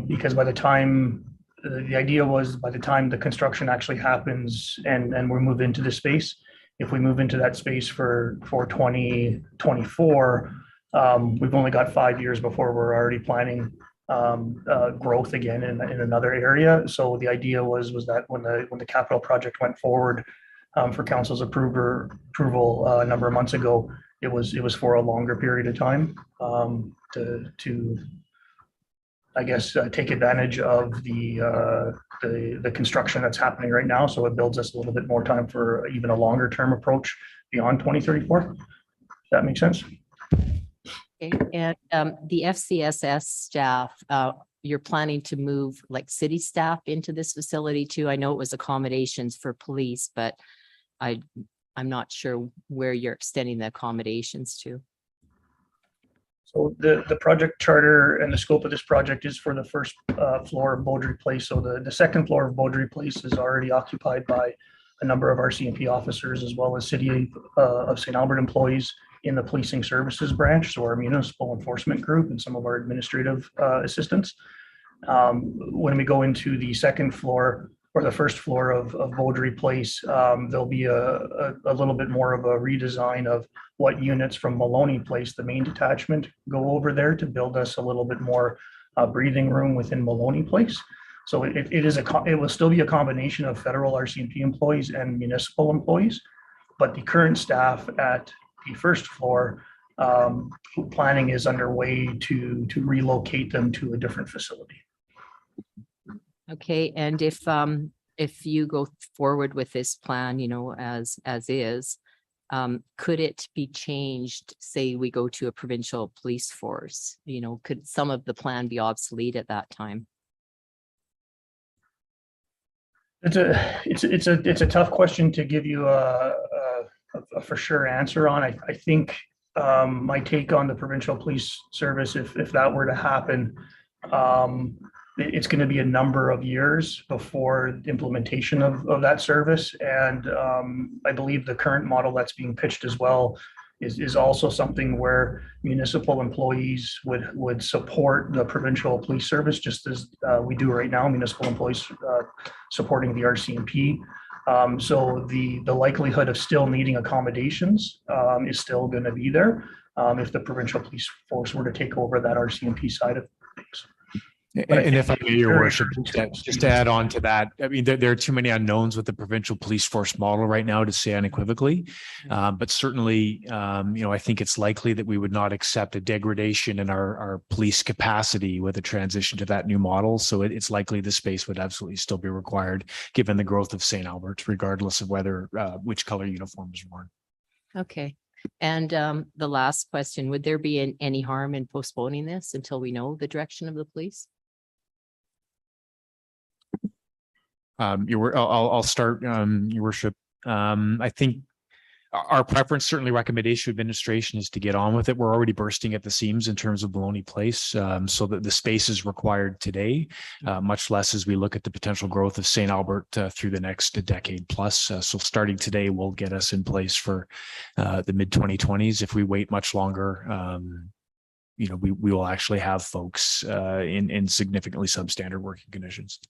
Because by the time, the idea was by the time the construction actually happens and we move into the space, if we move into that space for 2024, we've only got 5 years before we're already planning growth again in another area. So the idea was that when the capital project went forward for council's approval a number of months ago, it was for a longer period of time to I guess take advantage of the construction that's happening right now. So it builds us a little bit more time for even a longer term approach beyond 2034. Does that make sense? Okay, and the FCSS staff, you're planning to move like city staff into this facility too? I know it was accommodations for police, but I'm not sure where you're extending the accommodations to. So the project charter and the scope of this project is for the first floor of Beaudry Place. So the second floor of Beaudry Place is already occupied by a number of RCMP officers as well as City of St. Albert employees in the policing services branch. So our municipal enforcement group and some of our administrative assistants. When we go into the second floor or the first floor of Beaudry Place, there'll be a little bit more of a redesign of what units from Maloney Place, the main detachment, go over there to build us a little bit more breathing room within Maloney Place. So it will still be a combination of federal RCMP employees and municipal employees, but the current staff at the first floor, planning is underway to relocate them to a different facility. Okay, and if you go forward with this plan, you know, as is, could it be changed? Say we go to a provincial police force, you know, could some of the plan be obsolete at that time? It's a tough question to give you a for sure answer on. I think my take on the provincial police service, if that were to happen, it's going to be a number of years before implementation of that service. And I believe the current model that's being pitched as well is also something where municipal employees would support the provincial police service, just as we do right now, municipal employees supporting the RCMP. So the likelihood of still needing accommodations is still going to be there if the provincial police force were to take over that RCMP side of things. And if I may, your worship, just to add on to that, I mean, there are too many unknowns with the provincial police force model right now to say unequivocally. But certainly, you know, I think it's likely that we would not accept a degradation in our police capacity with a transition to that new model. So it's likely the space would absolutely still be required, given the growth of St. Albert, regardless of whether which color uniform is worn. Okay. And the last question, would there be any harm in postponing this until we know the direction of the police? I'll start, your worship. I think our preference, certainly recommendation of administration, is to get on with it. We're already bursting at the seams in terms of Maloney Place, so that the space is required today, much less as we look at the potential growth of St. Albert through the next decade plus. So starting today will get us in place for the mid-2020s. If we wait much longer, you know, we will actually have folks in significantly substandard working conditions.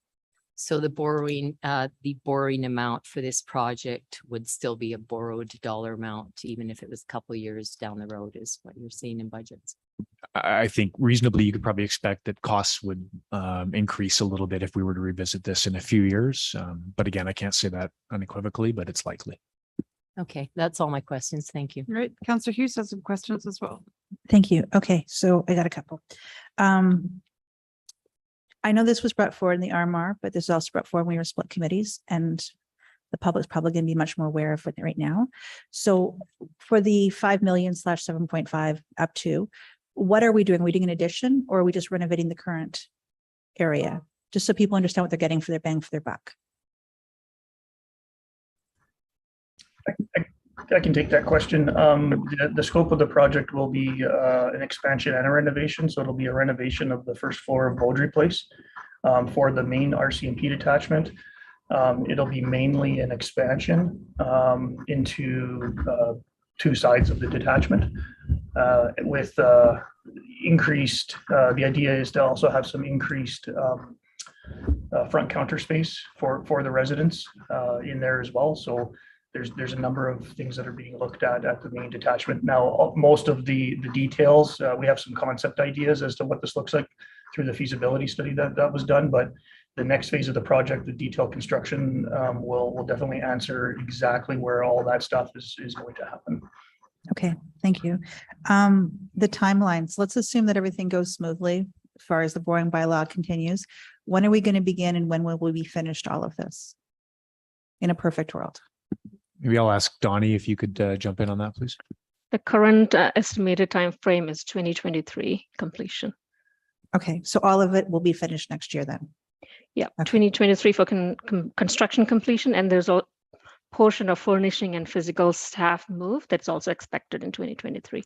So the borrowing amount for this project would still be a borrowed dollar amount, even if it was a couple of years down the road, is what you're seeing in budgets. I think reasonably you could probably expect that costs would increase a little bit if we were to revisit this in a few years. But again, I can't say that unequivocally, but it's likely. Okay, that's all my questions. Thank you. Right, Councillor Hughes has some questions as well. Thank you. Okay, so I got a couple. I know this was brought forward in the RMR, but this was also brought forward when we were split committees, and the public's probably going to be much more aware of it right now. So for the 5 million / 7.5 up to, what are we doing? Are we doing an addition, or are we just renovating the current area? Just so people understand what they're getting for their bang for their buck. I can take that question. The scope of the project will be an expansion and a renovation. So it'll be a renovation of the first floor of Beaudry Place for the main RCMP detachment. It'll be mainly an expansion into 2 sides of the detachment with increased, the idea is to also have some increased front counter space for the residents in there as well. So there's a number of things that are being looked at the main detachment. Now, most of the details, we have some concept ideas as to what this looks like through the feasibility study that was done, but the next phase of the project, the detailed construction, will definitely answer exactly where all that stuff is going to happen. Okay, thank you. The timelines, let's assume that everything goes smoothly as far as the boring bylaw continues. When are we going to begin, and when will we be finished all of this? In a perfect world. Maybe I'll ask Donnie if you could jump in on that, please. The current estimated time frame is 2023 completion. Okay, so all of it will be finished next year then? Yeah, Okay. 2023 for construction completion, and there's a portion of furnishing and physical staff move that's also expected in 2023.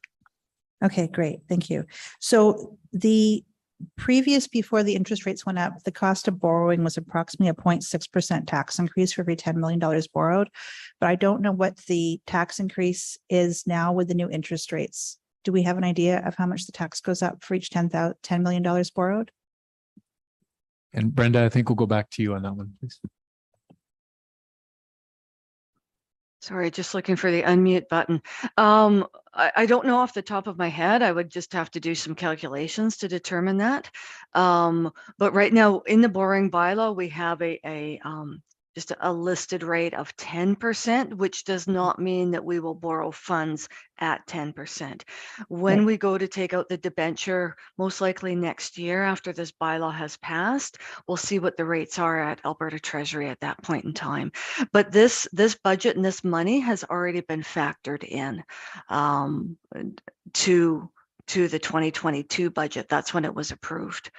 Okay, great. Thank you. So the previous, before the interest rates went up, the cost of borrowing was approximately a 0.6% tax increase for every $10 million borrowed. But I don't know what the tax increase is now with the new interest rates. Do we have an idea of how much the tax goes up for each $10 million borrowed? And Brenda, I think we'll go back to you on that one, please. Sorry, just looking for the unmute button. I don't know off the top of my head. I would just have to do some calculations to determine that. But right now in the borrowing bylaw, we have just a listed rate of 10%, which does not mean that we will borrow funds at 10%. When we go to take out the debenture, most likely next year after this bylaw has passed, we'll see what the rates are at Alberta Treasury at that point in time. But this budget and this money has already been factored in to the 2022 budget. That's when it was approved.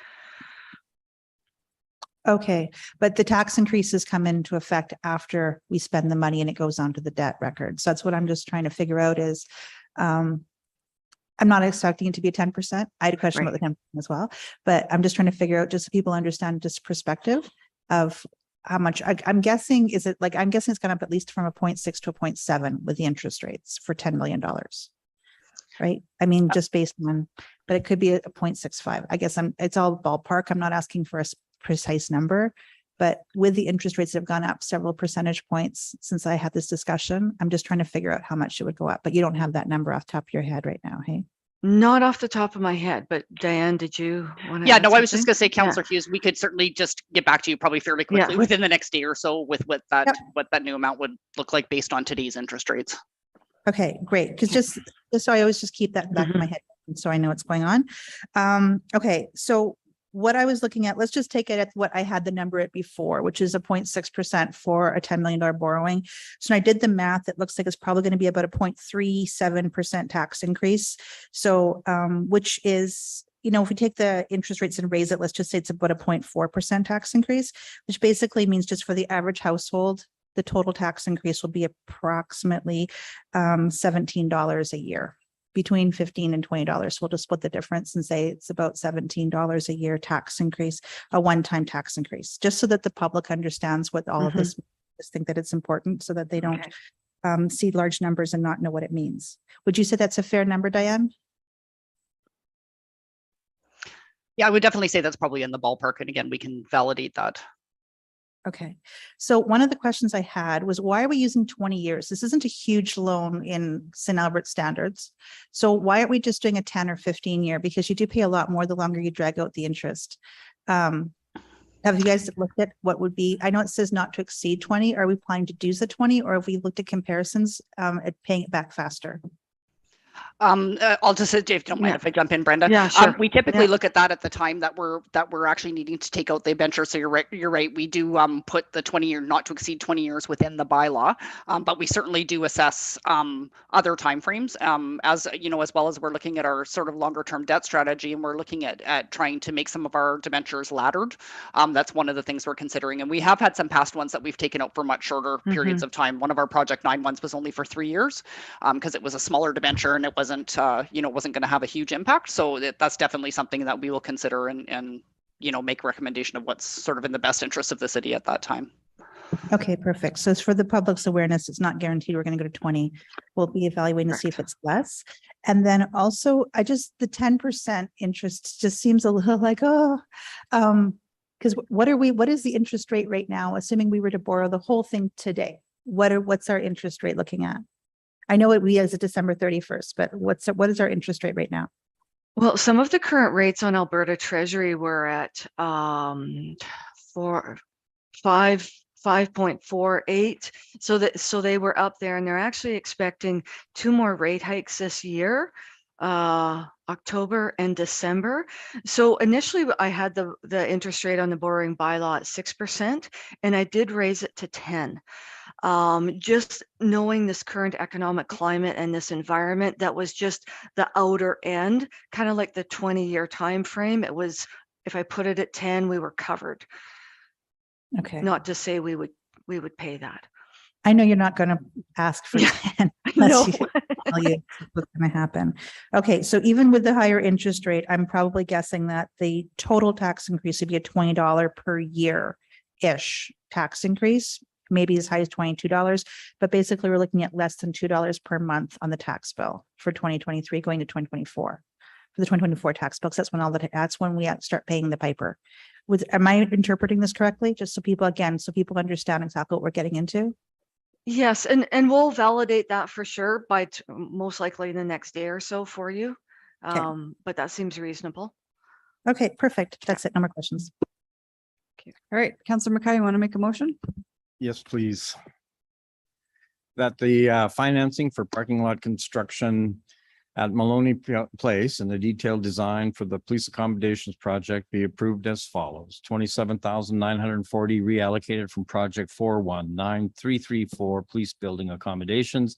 Okay, but the tax increases come into effect after we spend the money and it goes onto the debt record. So that's what I'm just trying to figure out is, I'm not expecting it to be a 10%. I had a question about the 10% as well, but I'm just trying to figure out, just so people understand just perspective of how much. I'm guessing, I'm guessing it's gone up at least from a 0.6 to a 0.7 with the interest rates for $10 million. Right? I mean, just based on, but it could be a 0.65. I guess it's all ballpark. I'm not asking for a precise number, but with the interest rates that have gone up several percentage points since I had this discussion, I'm just trying to figure out how much it would go up, but you don't have that number off the top of your head right now, hey? Not off the top of my head, but Diane, did you want to? Yeah, no, I was just going to say, Councillor Hughes, we could certainly just get back to you probably fairly quickly Yeah. within the next day or so with what that Yep. what that new amount would look like based on today's interest rates. Okay, great. Because just so I always just keep that in the back of my head, so I know what's going on. Okay, so what I was looking at, let's just take it at what I had the number at before, which is a 0.6% for a $10 million borrowing. So when I did the math, it looks like it's probably going to be about a 0.37% tax increase. So, which is, if we take the interest rates and raise it, let's just say it's about a 0.4% tax increase, which basically means just for the average household, the total tax increase will be approximately $17 a year. Between $15 and $20. We'll just split the difference and say it's about $17 a year tax increase, a one-time tax increase, just so that the public understands what all of this. Just think that it's important so that they don't see large numbers and not know what it means. Would you say that's a fair number, Diane? Yeah, I would definitely say that's probably in the ballpark. And again, we can validate that. Okay. So one of the questions I had was, why are we using 20 years? This isn't a huge loan in St. Albert standards. So why aren't we just doing a 10 or 15 year? Because you do pay a lot more the longer you drag out the interest. Have you guys looked at what would be, I know it says not to exceed 20. Are we planning to do the 20 or have we looked at comparisons at paying it back faster? I'll just say, if you don't mind if I jump in, Brenda. Yeah, sure. We typically Yeah. look at that at the time that we're actually needing to take out the debenture. So you're right. We do put the 20-year not to exceed 20 years within the bylaw, but we certainly do assess other timeframes as you know, as well as we're looking at our sort of longer term debt strategy, and we're looking at trying to make some of our debentures laddered. That's one of the things we're considering, and we have had some past ones that we've taken out for much shorter periods of time. One of our Project 9 ones was only for 3 years because it was a smaller debenture and it wasn't wasn't going to have a huge impact. So that's definitely something that we will consider and make a recommendation of what's sort of in the best interest of the city at that time. Okay, perfect. So it's for the public's awareness. It's not guaranteed we're going to go to 20. We'll be evaluating to see if it's less. And then also the 10% interest just seems a little like, because what is the interest rate right now, assuming we were to borrow the whole thing today? What's our interest rate looking at? I know we as of December 31st, but what is our interest rate right now? Well, some of the current rates on Alberta Treasury were at 5.48. So they were up there, and they're actually expecting 2 more rate hikes this year, October and December. So initially I had the interest rate on the borrowing bylaw at 6%, and I did raise it to 10. Just knowing this current economic climate and this environment, that was just the outer end, kind of like the 20-year time frame. It was, if I put it at 10, we were covered. Okay. Not to say we would pay that. I know you're not going to ask for 10 unless you tell you what's going to happen. Okay, so even with the higher interest rate, I'm probably guessing that the total tax increase would be a $20 per year-ish tax increase, maybe as high as $22, but basically we're looking at less than $2 per month on the tax bill for 2023 going to 2024. For the 2024 tax books, that's when we start paying the piper. Am I interpreting this correctly? Just so people understand exactly what we're getting into? Yes, and we'll validate that for sure by most likely the next day or so for you. But that seems reasonable. Okay, perfect. That's it. No more questions. Okay. All right, Councillor Mackay, you want to make a motion? Yes, please. That the financing for parking lot construction at Maloney Place and the detailed design for the police accommodations project be approved as follows. 27,940 reallocated from project 419334 police building accommodations.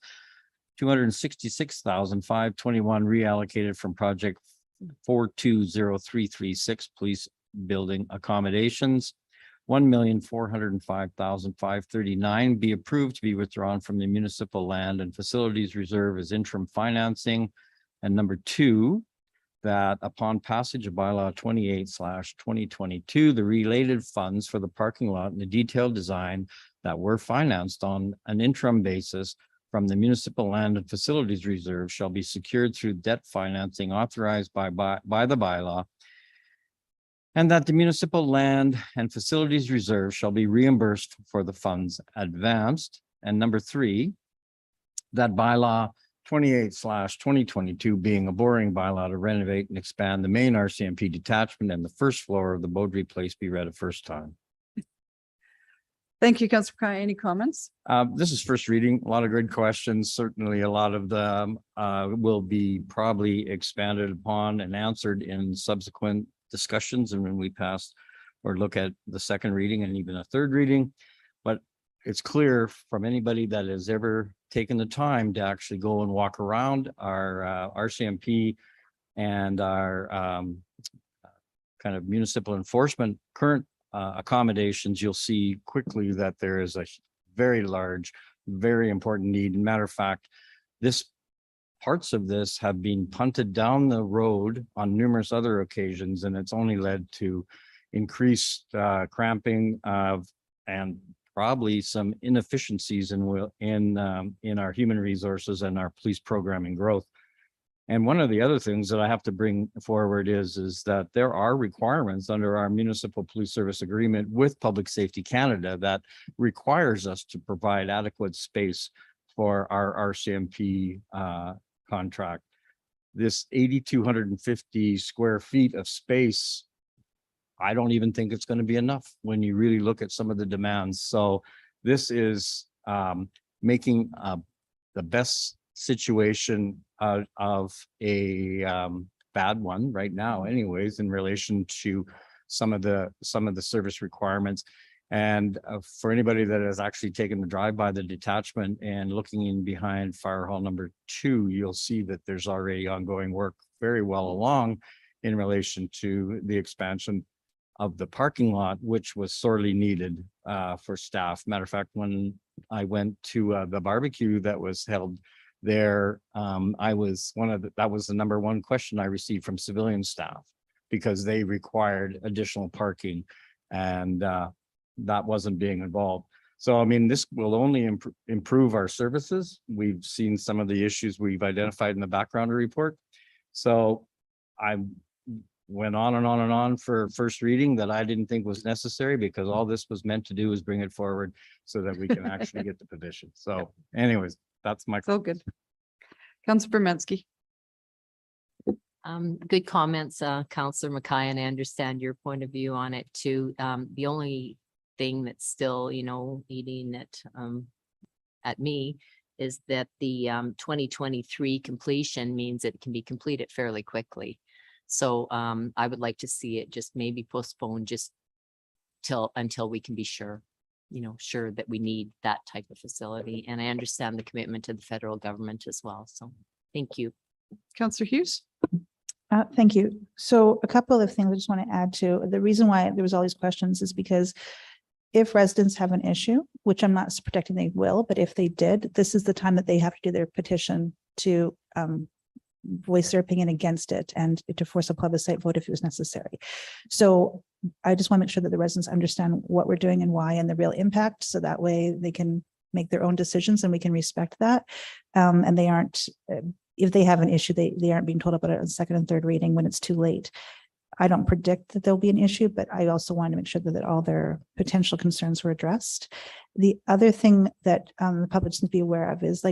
266,521 reallocated from project 420336 police building accommodations. 1,405,539 be approved to be withdrawn from the municipal land and facilities reserve as interim financing. And number 2, that upon passage of bylaw 28/2022, the related funds for the parking lot and the detailed design that were financed on an interim basis from the municipal land and facilities reserve shall be secured through debt financing authorized by the bylaw, and that the municipal land and facilities reserve shall be reimbursed for the funds advanced. And number 3, that bylaw 28/2022 being a borrowing bylaw to renovate and expand the main RCMP detachment and the first floor of the Beaudry Place be read a first time. Thank you, Councillor Mackay. Any comments? This is first reading. A lot of good questions. Certainly a lot of them will be probably expanded upon and answered in subsequent discussions and when we pass or look at the second reading and even a third reading. But it's clear from anybody that has ever taken the time to actually go and walk around our RCMP and our kind of municipal enforcement current accommodations, you'll see quickly that there is a very large, very important need. Matter of fact, parts of this have been punted down the road on numerous other occasions, and it's only led to increased cramping and probably some inefficiencies in our human resources and our police programming growth. And one of the other things that I have to bring forward is that there are requirements under our municipal police service agreement with Public Safety Canada that requires us to provide adequate space for our RCMP contract. This 8,250 square feet of space, I don't even think it's going to be enough when you really look at some of the demands. So this is making the best situation out of a bad one right now anyways, in relation to some of the service requirements. And for anybody that has actually taken the drive by the detachment and looking in behind fire hall number 2, you'll see that there's already ongoing work very well along in relation to the expansion of the parking lot, which was sorely needed for staff. Matter of fact, when I went to the barbecue that was held there, that was the number one question I received from civilian staff, because they required additional parking, and that wasn't being involved. So, I mean, this will only improve our services. We've seen some of the issues we've identified in the background report. So I went on and on and on for first reading that I didn't think was necessary, because all this was meant to do is bring it forward so that we can actually get the petition. So anyways, that's my. So good. Councillor Bermensky. Good comments, Councillor Mackay, and I understand your point of view on it too. The only thing that's still, eating at me is that the 2023 completion means it can be completed fairly quickly. So I would like to see it just maybe postponed just until we can be sure that we need that type of facility. And I understand the commitment to the federal government as well. So thank you. Councillor Hughes. Thank you. So a couple of things I just want to add to. The reason why there was all these questions is because if residents have an issue, which I'm not predicting they will, but if they did, this is the time that they have to do their petition to voice their opinion against it and to force a plebiscite vote if it was necessary. So I just want to make sure that the residents understand what we're doing and why and the real impact. So that way they can make their own decisions and we can respect that. And they aren't, if they have an issue, they aren't being told about it on second and third reading when it's too late. I don't predict that there'll be an issue, but I also want to make sure that all their potential concerns were addressed. The other thing that the public needs to be aware of is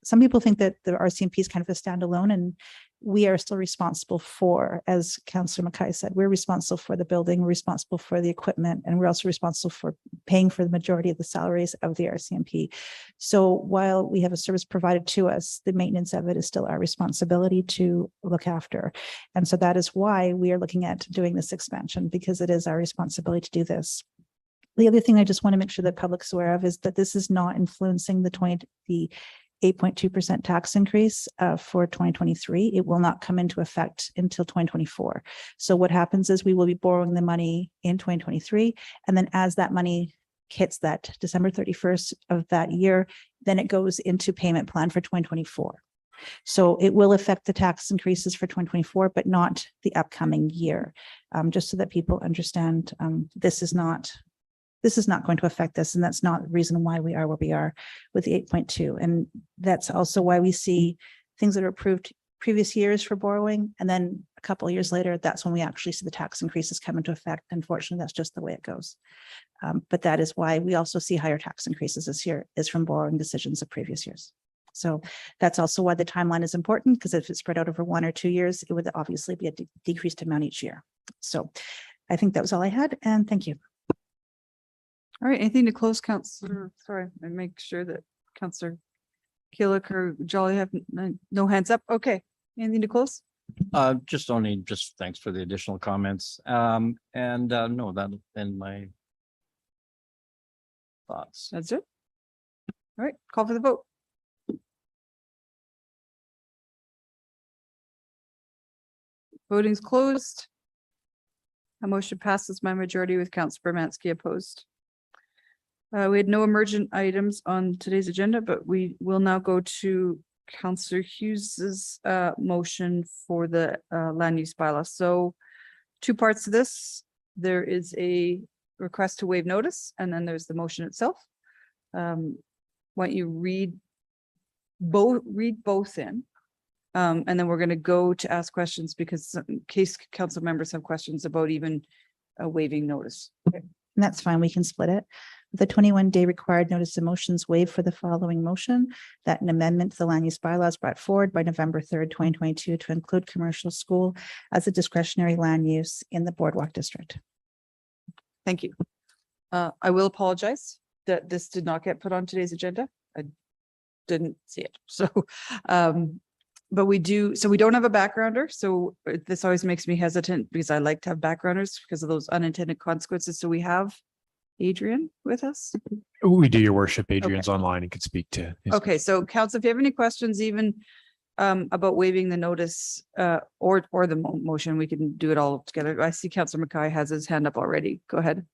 some people think that the RCMP is kind of a standalone, and we are still responsible for, as Councillor Mackay said, we're responsible for the building, we're responsible for the equipment, and we're also responsible for paying for the majority of the salaries of the RCMP. So while we have a service provided to us, the maintenance of it is still our responsibility to look after. And so that is why we are looking at doing this expansion, because it is our responsibility to do this. The other thing I just want to make sure that public's aware of is that this is not influencing the 8.2% tax increase for 2023. It will not come into effect until 2024. So what happens is we will be borrowing the money in 2023. And then as that money hits that December 31st of that year, then it goes into payment plan for 2024. So it will affect the tax increases for 2024, but not the upcoming year. Just so that people understand, this is not going to affect this, and that's not the reason why we are where we are with the 8.2. And that's also why we see things that are approved previous years for borrowing, and then a couple of years later, that's when we actually see the tax increases come into effect. Unfortunately, that's just the way it goes. But that is why we also see higher tax increases this year, is from borrowing decisions of previous years. So that's also why the timeline is important, because if it's spread out over 1 or 2 years, it would obviously be a decreased amount each year. So I think that was all I had, and thank you. All right, anything to close, Councillor? Sorry, I make sure that Councillor Killick or Jolly have no hands up. Okay, anything to close? Just thanks for the additional comments. No, that'll end my thoughts. That's it. All right, call for the vote. Voting's closed. A motion passes by majority with Councillor Bermansky opposed. We had no emergent items on today's agenda, but we will now go to Councillor Hughes's motion for the land use bylaw. So 2 parts to this. There is a request to waive notice, and then there's the motion itself. Why don't you read both in, and then we're going to go to ask questions, because in case council members have questions about even waiving notice. And that's fine. We can split it. The 21-day required notice of motions waived for the following motion, that an amendment to the land use bylaws brought forward by November 3rd, 2022 to include commercial school as a discretionary land use in the Boardwalk District. Thank you. I will apologize that this did not get put on today's agenda. I didn't see it. So, but we don't have a backgrounder. So this always makes me hesitant because I like to have backgrounders because of those unintended consequences. So we have Adrian with us. We do, your worship. Adrian's online and could speak to. Okay, so council, if you have any questions, even about waiving the notice or the motion, we can do it all together. I see Councillor Mackay has his hand up already. Go ahead.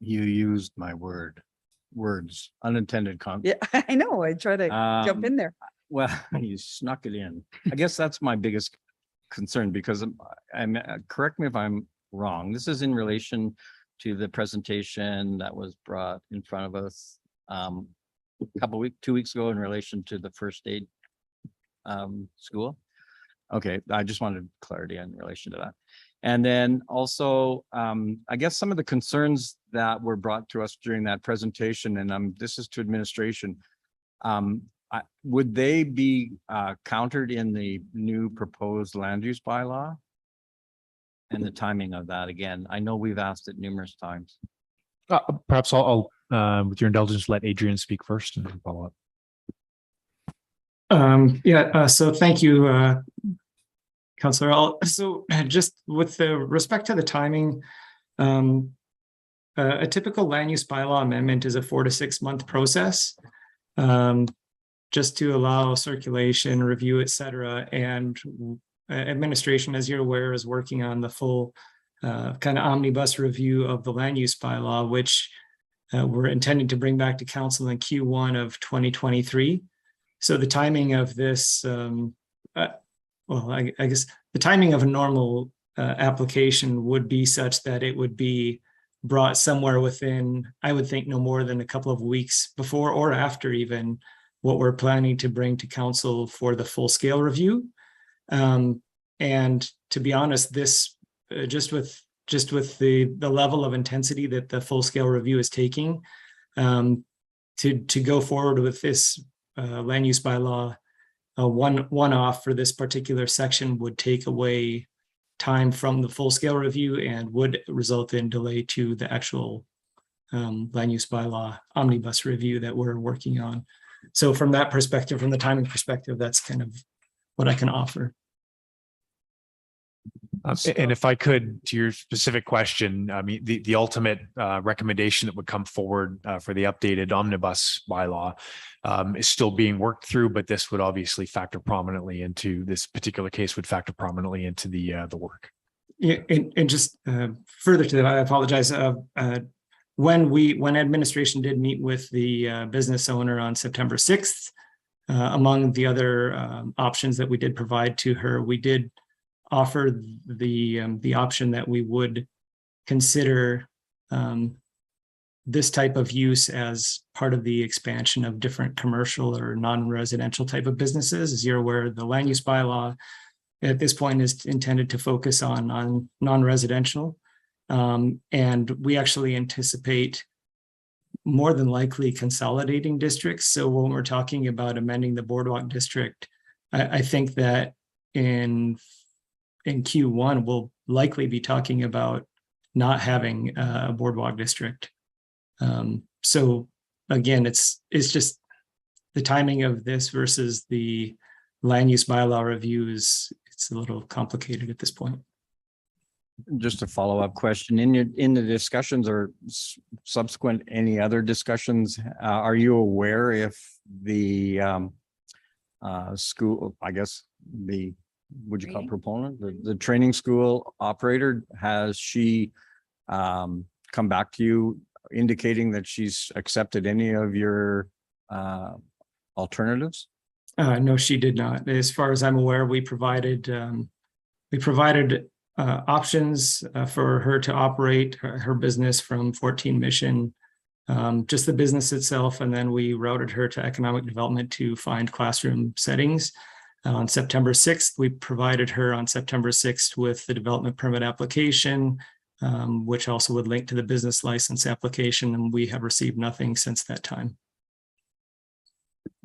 You used my words, unintended Yeah, I know. I try to jump in there. Well, you snuck it in. I guess that's my biggest concern because I'm correct me if I'm wrong. This is in relation to the presentation that was brought in front of us 2 weeks ago in relation to the first aid school. Okay, I just wanted clarity in relation to that. And then also, I guess some of the concerns that were brought to us during that presentation, and this is to administration, would they be countered in the new proposed land use bylaw? And the timing of that, again, I know we've asked it numerous times. Perhaps I'll with your indulgence, let Adrian speak first and then follow up. So thank you, Councillor. So just with the respect to the timing, a typical land use bylaw amendment is a 4 to 6 month process, just to allow circulation, review, etc. And administration, as you're aware, is working on the full kind of omnibus review of the land use bylaw, which we're intending to bring back to council in Q1 of 2023. So the timing of this, I guess the timing of a normal application would be such that it would be brought somewhere within, I would think, no more than a couple of weeks before or after even what we're planning to bring to council for the full scale review. And to be honest, this just with the level of intensity that the full scale review is taking, to go forward with this land use bylaw one-off for this particular section would take away time from the full scale review and would result in delay to the actual land use bylaw omnibus review that we're working on. So from that perspective, from the timing perspective, that's kind of what I can offer. And if I could, to your specific question, I mean, the ultimate recommendation that would come forward for the updated omnibus bylaw is still being worked through, but this would obviously factor prominently into this particular case would factor prominently into the work. Yeah, and just further to that, I apologize. When administration did meet with the business owner on September 6th, among the other options that we did provide to her, we did offer the option that we would consider this type of use as part of the expansion of different commercial or non-residential type of businesses. As you're aware, the land use bylaw at this point is intended to focus on non-residential. And we actually anticipate more than likely consolidating districts. So when we're talking about amending the Boardwalk district, I think that in Q1, we'll likely be talking about not having a Boardwalk district. So again, it's just the timing of this versus the land use bylaw review it's a little complicated at this point. Just a follow-up question in the discussions or subsequent any other discussions, are you aware if the school, I guess would you call it proponent, the training school operator, has she come back to you indicating that she's accepted any of your alternatives? No, she did not. As far as I'm aware, we provided options for her to operate her business from 14 Mission, just the business itself, and then we routed her to economic development to find classroom settings. On September 6th, we provided her on September 6th with the development permit application, which also would link to the business license application, and we have received nothing since that time.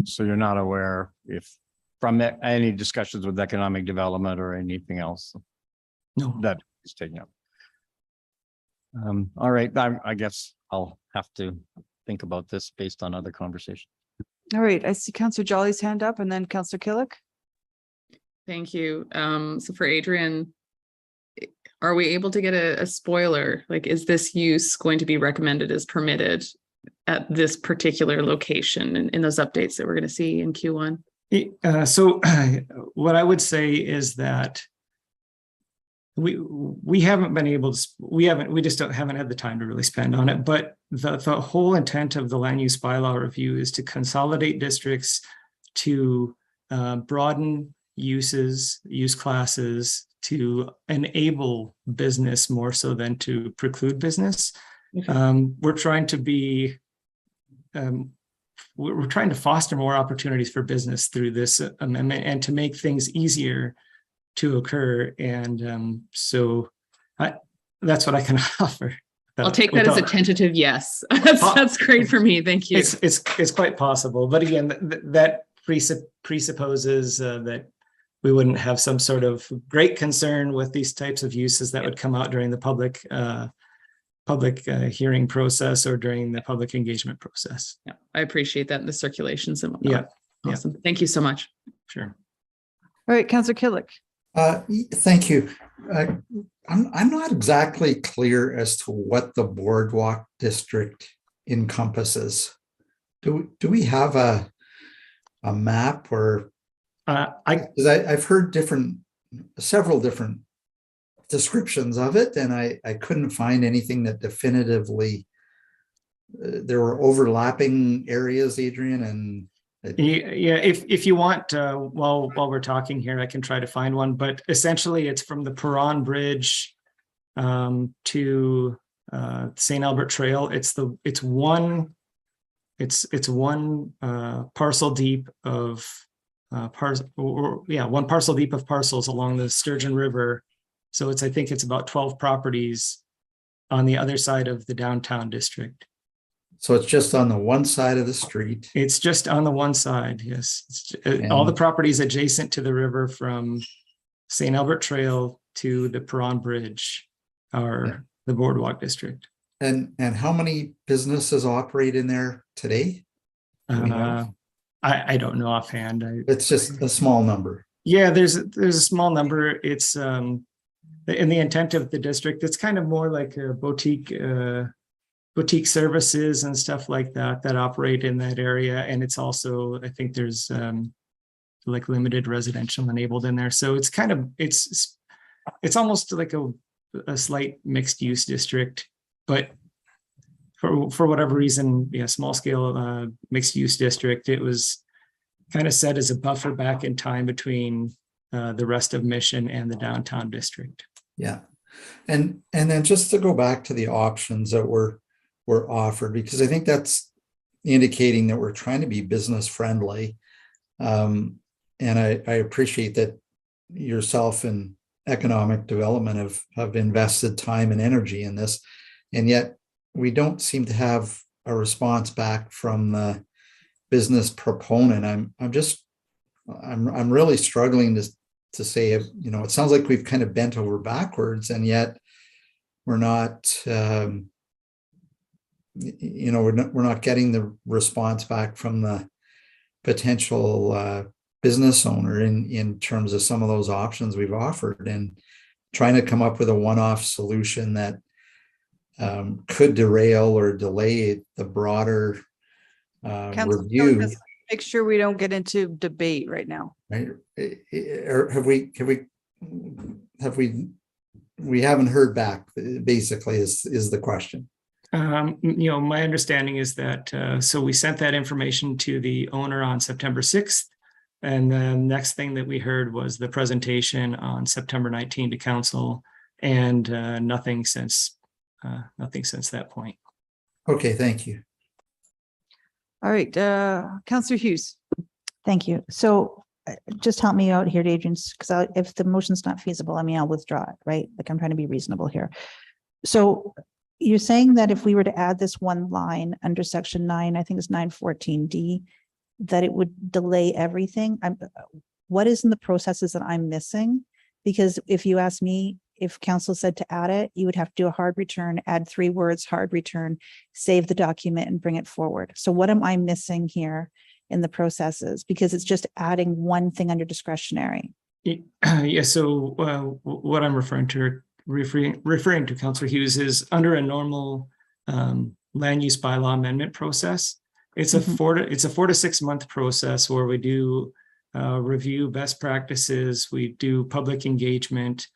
So you're not aware if from any discussions with economic development or anything else? No. That is taken up. All right, I guess I'll have to think about this based on other conversations. All right, I see Councillor Jolly's hand up and then Councillor Killick. Thank you. So for Adrian, are we able to get a spoiler? Like, is this use going to be recommended as permitted at this particular location in those updates that we're going to see in Q1? So what I would say is that we haven't been able to, we just haven't had the time to really spend on it, but the whole intent of the land use bylaw review is to consolidate districts, to broaden use classes, to enable business more so than to preclude business. We're trying to be, we're trying to foster more opportunities for business through this amendment and to make things easier to occur. And so that's what I can offer. I'll take that as a tentative yes. That's great for me. Thank you. It's quite possible. But again, that presupposes that we wouldn't have some sort of great concern with these types of uses that would come out during the public hearing process or during the public engagement process. Yeah, I appreciate that, the circulations and whatnot. Yeah. Awesome. Thank you so much. Sure. All right, Councillor Killick. Thank you. I'm not exactly clear as to what the boardwalk district encompasses. Do we have a map or? I've heard several different descriptions of it, and I couldn't find anything that definitively. There were overlapping areas, Adrian, and. Yeah, if you want, while we're talking here, I can try to find one, but essentially it's from the Perron Bridge to St. Albert Trail. It's one parcel deep of one parcel deep of parcels along the Sturgeon River. So I think it's about 12 properties on the other side of the downtown district. So it's just on the one side of the street. It's just on the one side, yes. All the properties adjacent to the river from St. Albert Trail to the Perron Bridge are the boardwalk district. And how many businesses operate in there today? I don't know offhand. It's just a small number. Yeah, there's a small number. It's in the intent of the district. It's kind of more like a boutique services and stuff like that operate in that area. And it's also, I think there's like limited residential enabled in there. So it's kind of, it's almost like a slight mixed use district, but for whatever reason, small scale mixed use district, it was kind of set as a buffer back in time between the rest of Mission and the downtown district. Yeah. And then just to go back to the options that were offered, because I think that's indicating that we're trying to be business friendly. And I appreciate that yourself and economic development have invested time and energy in this. And yet we don't seem to have a response back from the business proponent. I'm really struggling to say, it sounds like we've kind of bent over backwards, and yet we're not, we're not getting the response back from the potential business owner in terms of some of those options we've offered, and trying to come up with a one-off solution that could derail or delay the broader review. Make sure we don't get into debate right now. Right? Or we haven't heard back, basically is the question. My understanding is that, so we sent that information to the owner on September 6th. And the next thing that we heard was the presentation on September 19 to council, and nothing since that point. Okay, thank you. All right, Councillor Hughes. Thank you. So just help me out here, Adrian, because if the motion's not feasible, I'll withdraw it, right? Like, I'm trying to be reasonable here. So you're saying that if we were to add this one line under section 9, I think it's 914D, that it would delay everything? What is in the processes that I'm missing? Because if you ask me, if council said to add it, you would have to do a hard return, add 3 words, hard return, save the document and bring it forward. So what am I missing here in the processes? Because it's just adding one thing under discretionary. Yeah, so what I'm referring to Councillor Hughes is under a normal land use bylaw amendment process. It's a 4 to 6 month process where we do review best practices, we do public engagement.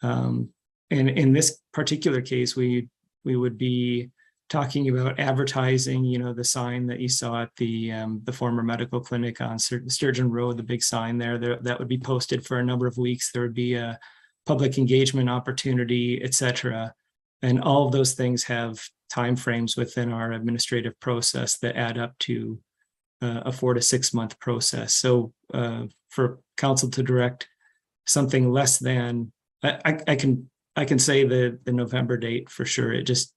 And in this particular case, we would be talking about advertising, you know, the sign that you saw at the former medical clinic on Sturgeon Road, the big sign there, that would be posted for a number of weeks. There would be a public engagement opportunity, etc. And all of those things have timeframes within our administrative process that add up to a 4 to 6 month process. So for council to direct something less than, I can say the November date for sure. It just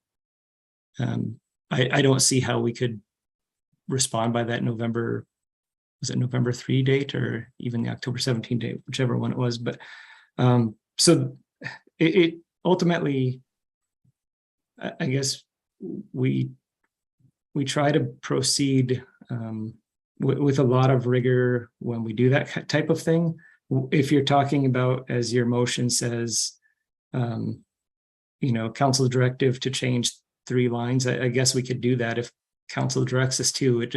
I don't see how we could respond by that November, was it November 3 date or even the October 17 date, whichever one it was. But so it ultimately, I guess we try to proceed with a lot of rigor when we do that type of thing. If you're talking about, as your motion says, you know, council directive to change 3 lines, I guess we could do that if council directs us to.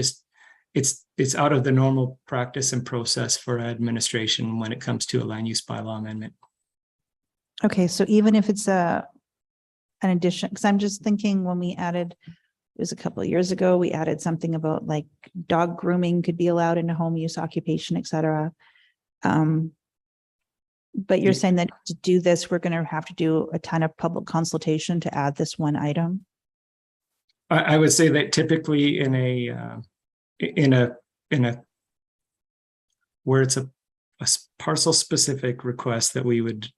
It's out of the normal practice and process for administration when it comes to a land use bylaw amendment. Okay, so even if it's an addition, because I'm just thinking when we added, it was a couple of years ago, we added something about like dog grooming could be allowed in a home use occupation, etc. But you're saying that to do this, we're going to have to do a ton of public consultation to add this one item? I would say that typically in a where it's a parcel specific request, that we would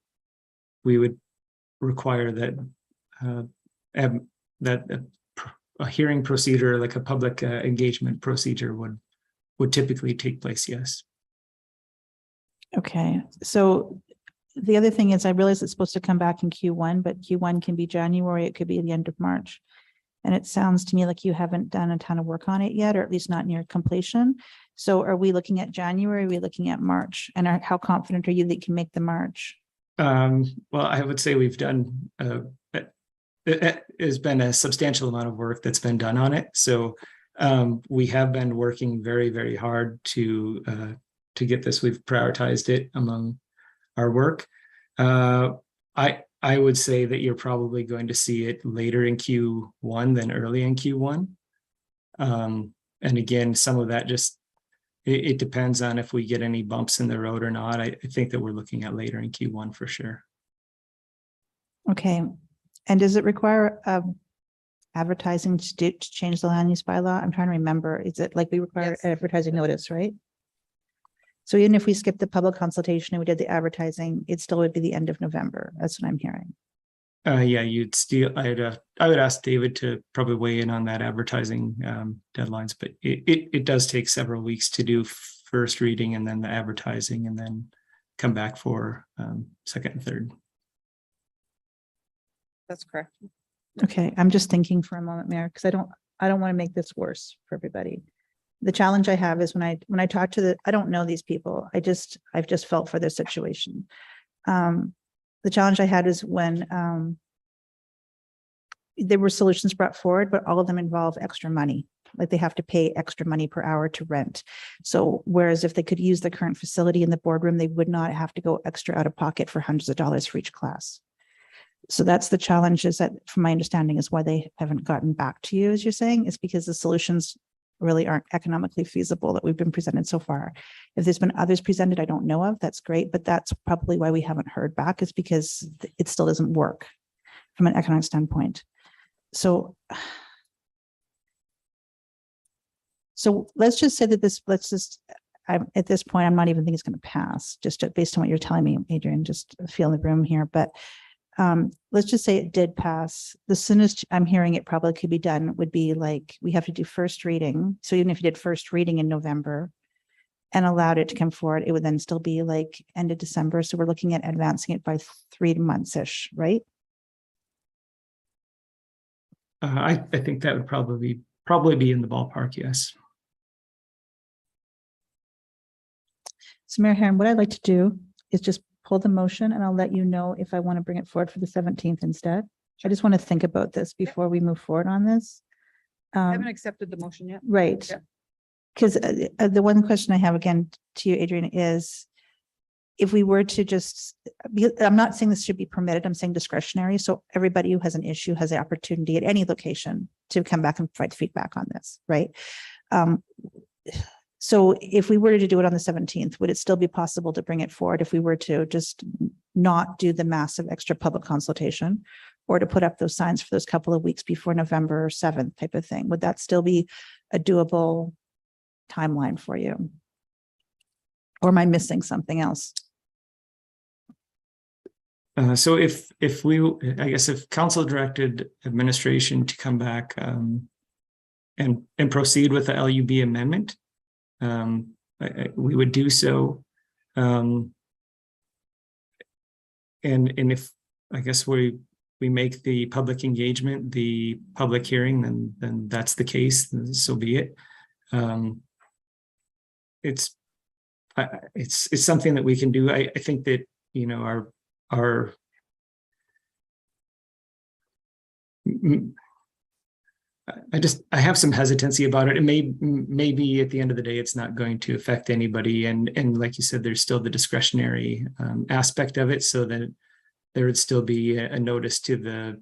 require that a hearing procedure, like a public engagement procedure, would typically take place. Yes. Okay, so the other thing is I realize it's supposed to come back in Q1, but Q1 can be January, it could be the end of March. And it sounds to me like you haven't done a ton of work on it yet, or at least not near completion. So are we looking at January? Are we looking at March? And how confident are you that you can make the March? Well, I would say we've done, it has been a substantial amount of work that's been done on it. So we have been working very, very hard to get this. We've prioritized it among our work. I would say that you're probably going to see it later in Q1 than early in Q1. And again, some of that just, it depends on if we get any bumps in the road or not. I think that we're looking at later in Q1 for sure. Okay. And does it require advertising to change the land use bylaw? I'm trying to remember. Is it like we require advertising notice, right? So even if we skip the public consultation and we did the advertising, it still would be the end of November. That's what I'm hearing. Yeah, you'd still, I would ask David to probably weigh in on that advertising deadlines, but it does take several weeks to do first reading and then the advertising and then come back for second and third. That's correct. Okay, I'm just thinking for a moment, Mayor, because I don't want to make this worse for everybody. The challenge I have is when I talk to I don't know these people. I've just felt for their situation. The challenge I had is when there were solutions brought forward, but all of them involve extra money. Like they have to pay extra money per hour to rent. So whereas if they could use the current facility in the boardroom, they would not have to go extra out of pocket for hundreds of dollars for each class. So that's the challenge, is that from my understanding is why they haven't gotten back to you, as you're saying, is because the solutions really aren't economically feasible that we've been presented so far. If there's been others presented I don't know of, that's great, but that's probably why we haven't heard back, is because it still doesn't work from an economic standpoint. So let's just say that at this point, I'm not even thinking it's going to pass, just based on what you're telling me, Adrian, just feel the room here. But let's just say it did pass. The soonest I'm hearing it probably could be done would be like, we have to do first reading. So even if you did first reading in November and allowed it to come forward, it would then still be like end of December. So we're looking at advancing it by 3 months-ish, right? I think that would probably be in the ballpark, yes. So Mayor Herron, what I'd like to do is just pull the motion and I'll let you know if I want to bring it forward for the 17th instead. I just want to think about this before we move forward on this. I haven't accepted the motion yet. Right. Yeah. Because the one question I have again to you, Adrian, is if we were to just, I'm not saying this should be permitted, I'm saying discretionary. So everybody who has an issue has the opportunity at any location to come back and provide feedback on this, right? So if we were to do it on the 17th, would it still be possible to bring it forward if we were to just not do the massive extra public consultation or to put up those signs for those couple of weeks before November 7th type of thing? Would that still be a doable timeline for you? Or am I missing something else? So if I guess if council directed administration to come back and proceed with the LUB amendment, we would do so. And if I guess we make the public engagement the public hearing, then that's the case, then so be it. It's something that we can do. I think that, you know, I have some hesitancy about it. It maybe at the end of the day, it's not going to affect anybody. And like you said, there's still the discretionary aspect of it, so that there would still be a notice to the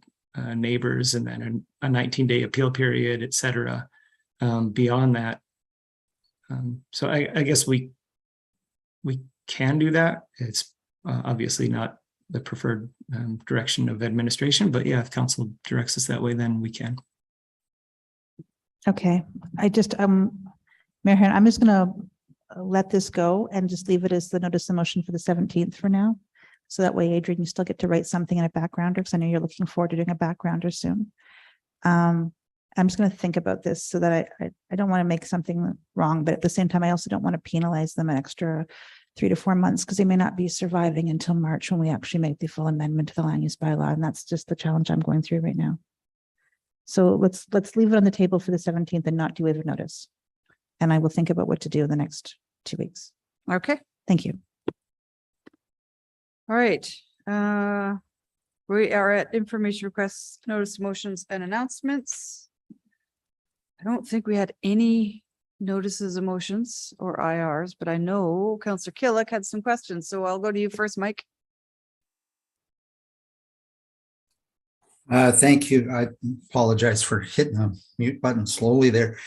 neighbors and then a 19-day appeal period, et cetera. Beyond that. So I guess we can do that. It's obviously not the preferred direction of administration, but yeah, if council directs us that way, then we can. Okay, I just, Mayor Herron, I'm just gonna let this go and just leave it as the notice of motion for the 17th for now. So that way, Adrian, you still get to write something in a backgrounder, because I know you're looking forward to doing a backgrounder soon. I'm just gonna think about this so that I don't want to make something wrong, but at the same time, I also don't want to penalize them an extra 3 to 4 months, because they may not be surviving until March when we actually make the full amendment to the land use bylaw. And that's just the challenge I'm going through right now. So let's leave it on the table for the 17th and not do waiver notice. And I will think about what to do in the next 2 weeks. Okay. Thank you. All right. We are at information requests, notice motions and announcements. I don't think we had any notices of motions or IRs, but I know Councillor Killick had some questions. So I'll go to you first, Mike. Thank you. I apologize for hitting the mute button slowly there.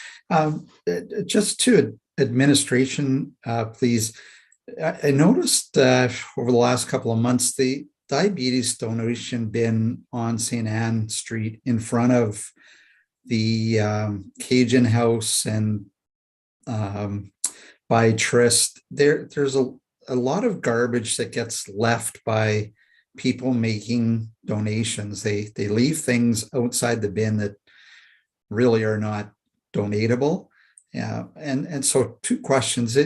Just to administration, please. I noticed over the last couple of months, the diabetes donation bin on St. Anne Street in front of the Cajun House and by Trist, there's a lot of garbage that gets left by people making donations. They leave things outside the bin that really are not donatable. Yeah, and so 2 questions.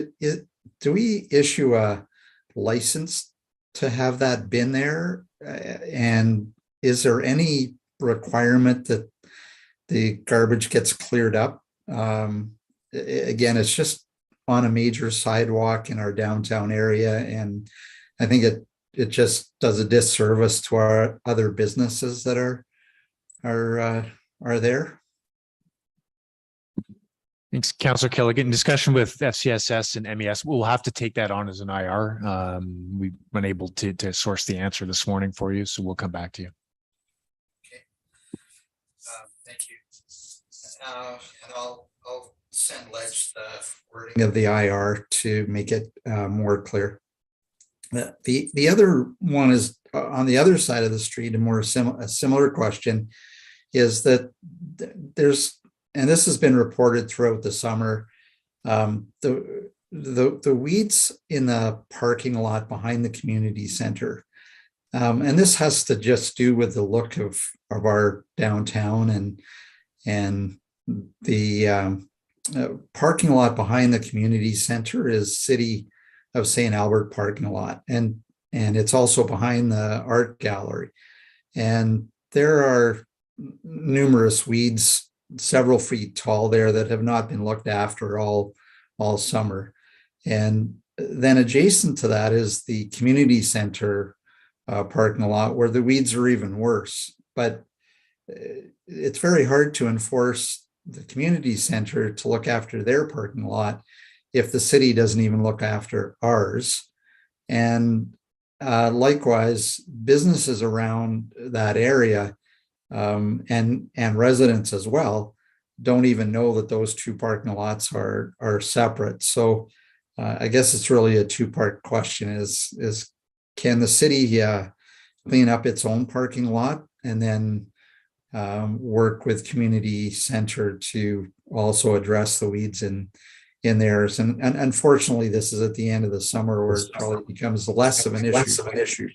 Do we issue a license to have that bin there? And is there any requirement that the garbage gets cleared up? Again, it's just on a major sidewalk in our downtown area, and I think it just does a disservice to our other businesses that are there. Thanks, Councillor Killick. In discussion with FCSS and MES, we'll have to take that on as an IR. We've been able to source the answer this morning for you, so we'll come back to you. Okay. Thank you. And I'll send Ledge the wording of the IR to make it more clear. The other one is on the other side of the street. A similar question is that there's, and this has been reported throughout the summer, the weeds in the parking lot behind the community center. And this has to just do with the look of our downtown and the parking lot behind the community center is City of St. Albert parking lot. And it's also behind the art gallery. And there are numerous weeds, several feet tall there, that have not been looked after all summer. And then adjacent to that is the community center parking lot, where the weeds are even worse. But it's very hard to enforce the community center to look after their parking lot if the city doesn't even look after ours. And likewise, businesses around that area and residents as well don't even know that those two parking lots are separate. So I guess it's really a two-part question: is can the city clean up its own parking lot, and then work with community center to also address the weeds in theirs? And unfortunately, this is at the end of the summer where it probably becomes less of an issue.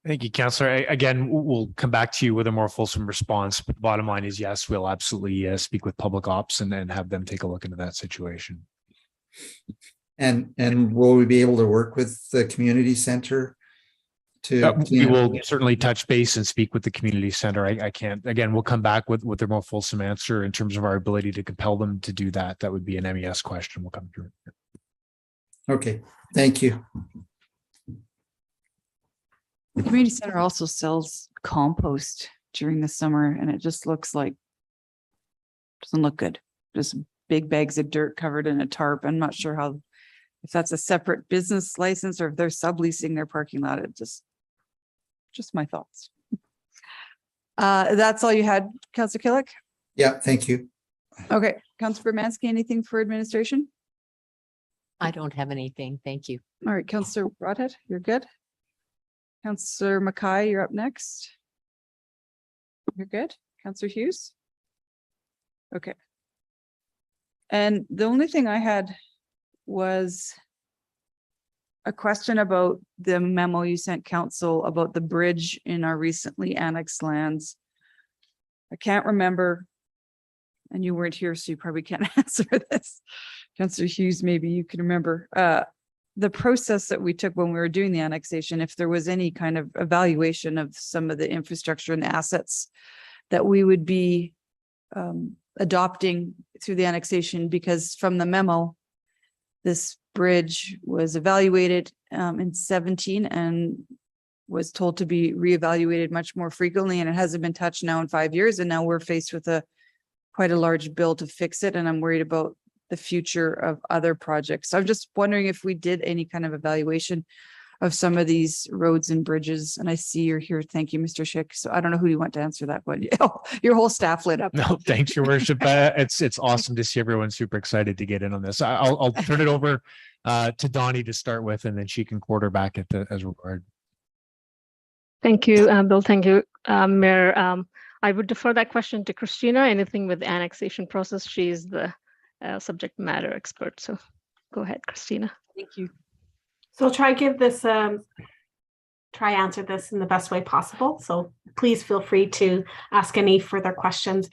Thank you, Councillor. Again, we'll come back to you with a more fulsome response, but the bottom line is yes, we'll absolutely speak with public ops and then have them take a look into that situation. And will we be able to work with the community center to? We will certainly touch base and speak with the community center. I can't, again, we'll come back with a more fulsome answer in terms of our ability to compel them to do that. That would be an MES question. We'll come through. Okay, thank you. The community center also sells compost during the summer, and it just looks like, doesn't look good. Just big bags of dirt covered in a tarp. I'm not sure if that's a separate business license or if they're subleasing their parking lot. It just my thoughts. That's all you had, Councillor Killick? Yeah, thank you. Okay, Councillor Bermansky, anything for administration? I don't have anything. Thank you. All right, Councillor Broadhead, you're good. Councillor Mackay, you're up next. You're good. Councillor Hughes? Okay. And the only thing I had was a question about the memo you sent council about the bridge in our recently annexed lands. I can't remember, and you weren't here, so you probably can't answer this. Councillor Hughes, maybe you can remember the process that we took when we were doing the annexation, if there was any kind of evaluation of some of the infrastructure and assets that we would be adopting through the annexation, because from the memo, this bridge was evaluated in 17 and was told to be reevaluated much more frequently, and it hasn't been touched now in 5 years, and now we're faced with quite a large bill to fix it, and I'm worried about the future of other projects. So I'm just wondering if we did any kind of evaluation of some of these roads and bridges. And I see you're here. Thank you, Mr. Schick. So I don't know who you want to answer that, but your whole staff lit up. No, thanks, Your Worship. It's awesome to see everyone super excited to get in on this. I'll turn it over to Donnie to start with, and then she can quarterback it as required. Thank you, Bill. Thank you, Mayor. I would defer that question to Christina. Anything with the annexation process, she's the subject matter expert. So go ahead, Christina. Thank you. So I'll try answer this in the best way possible. So please feel free to ask any further questions.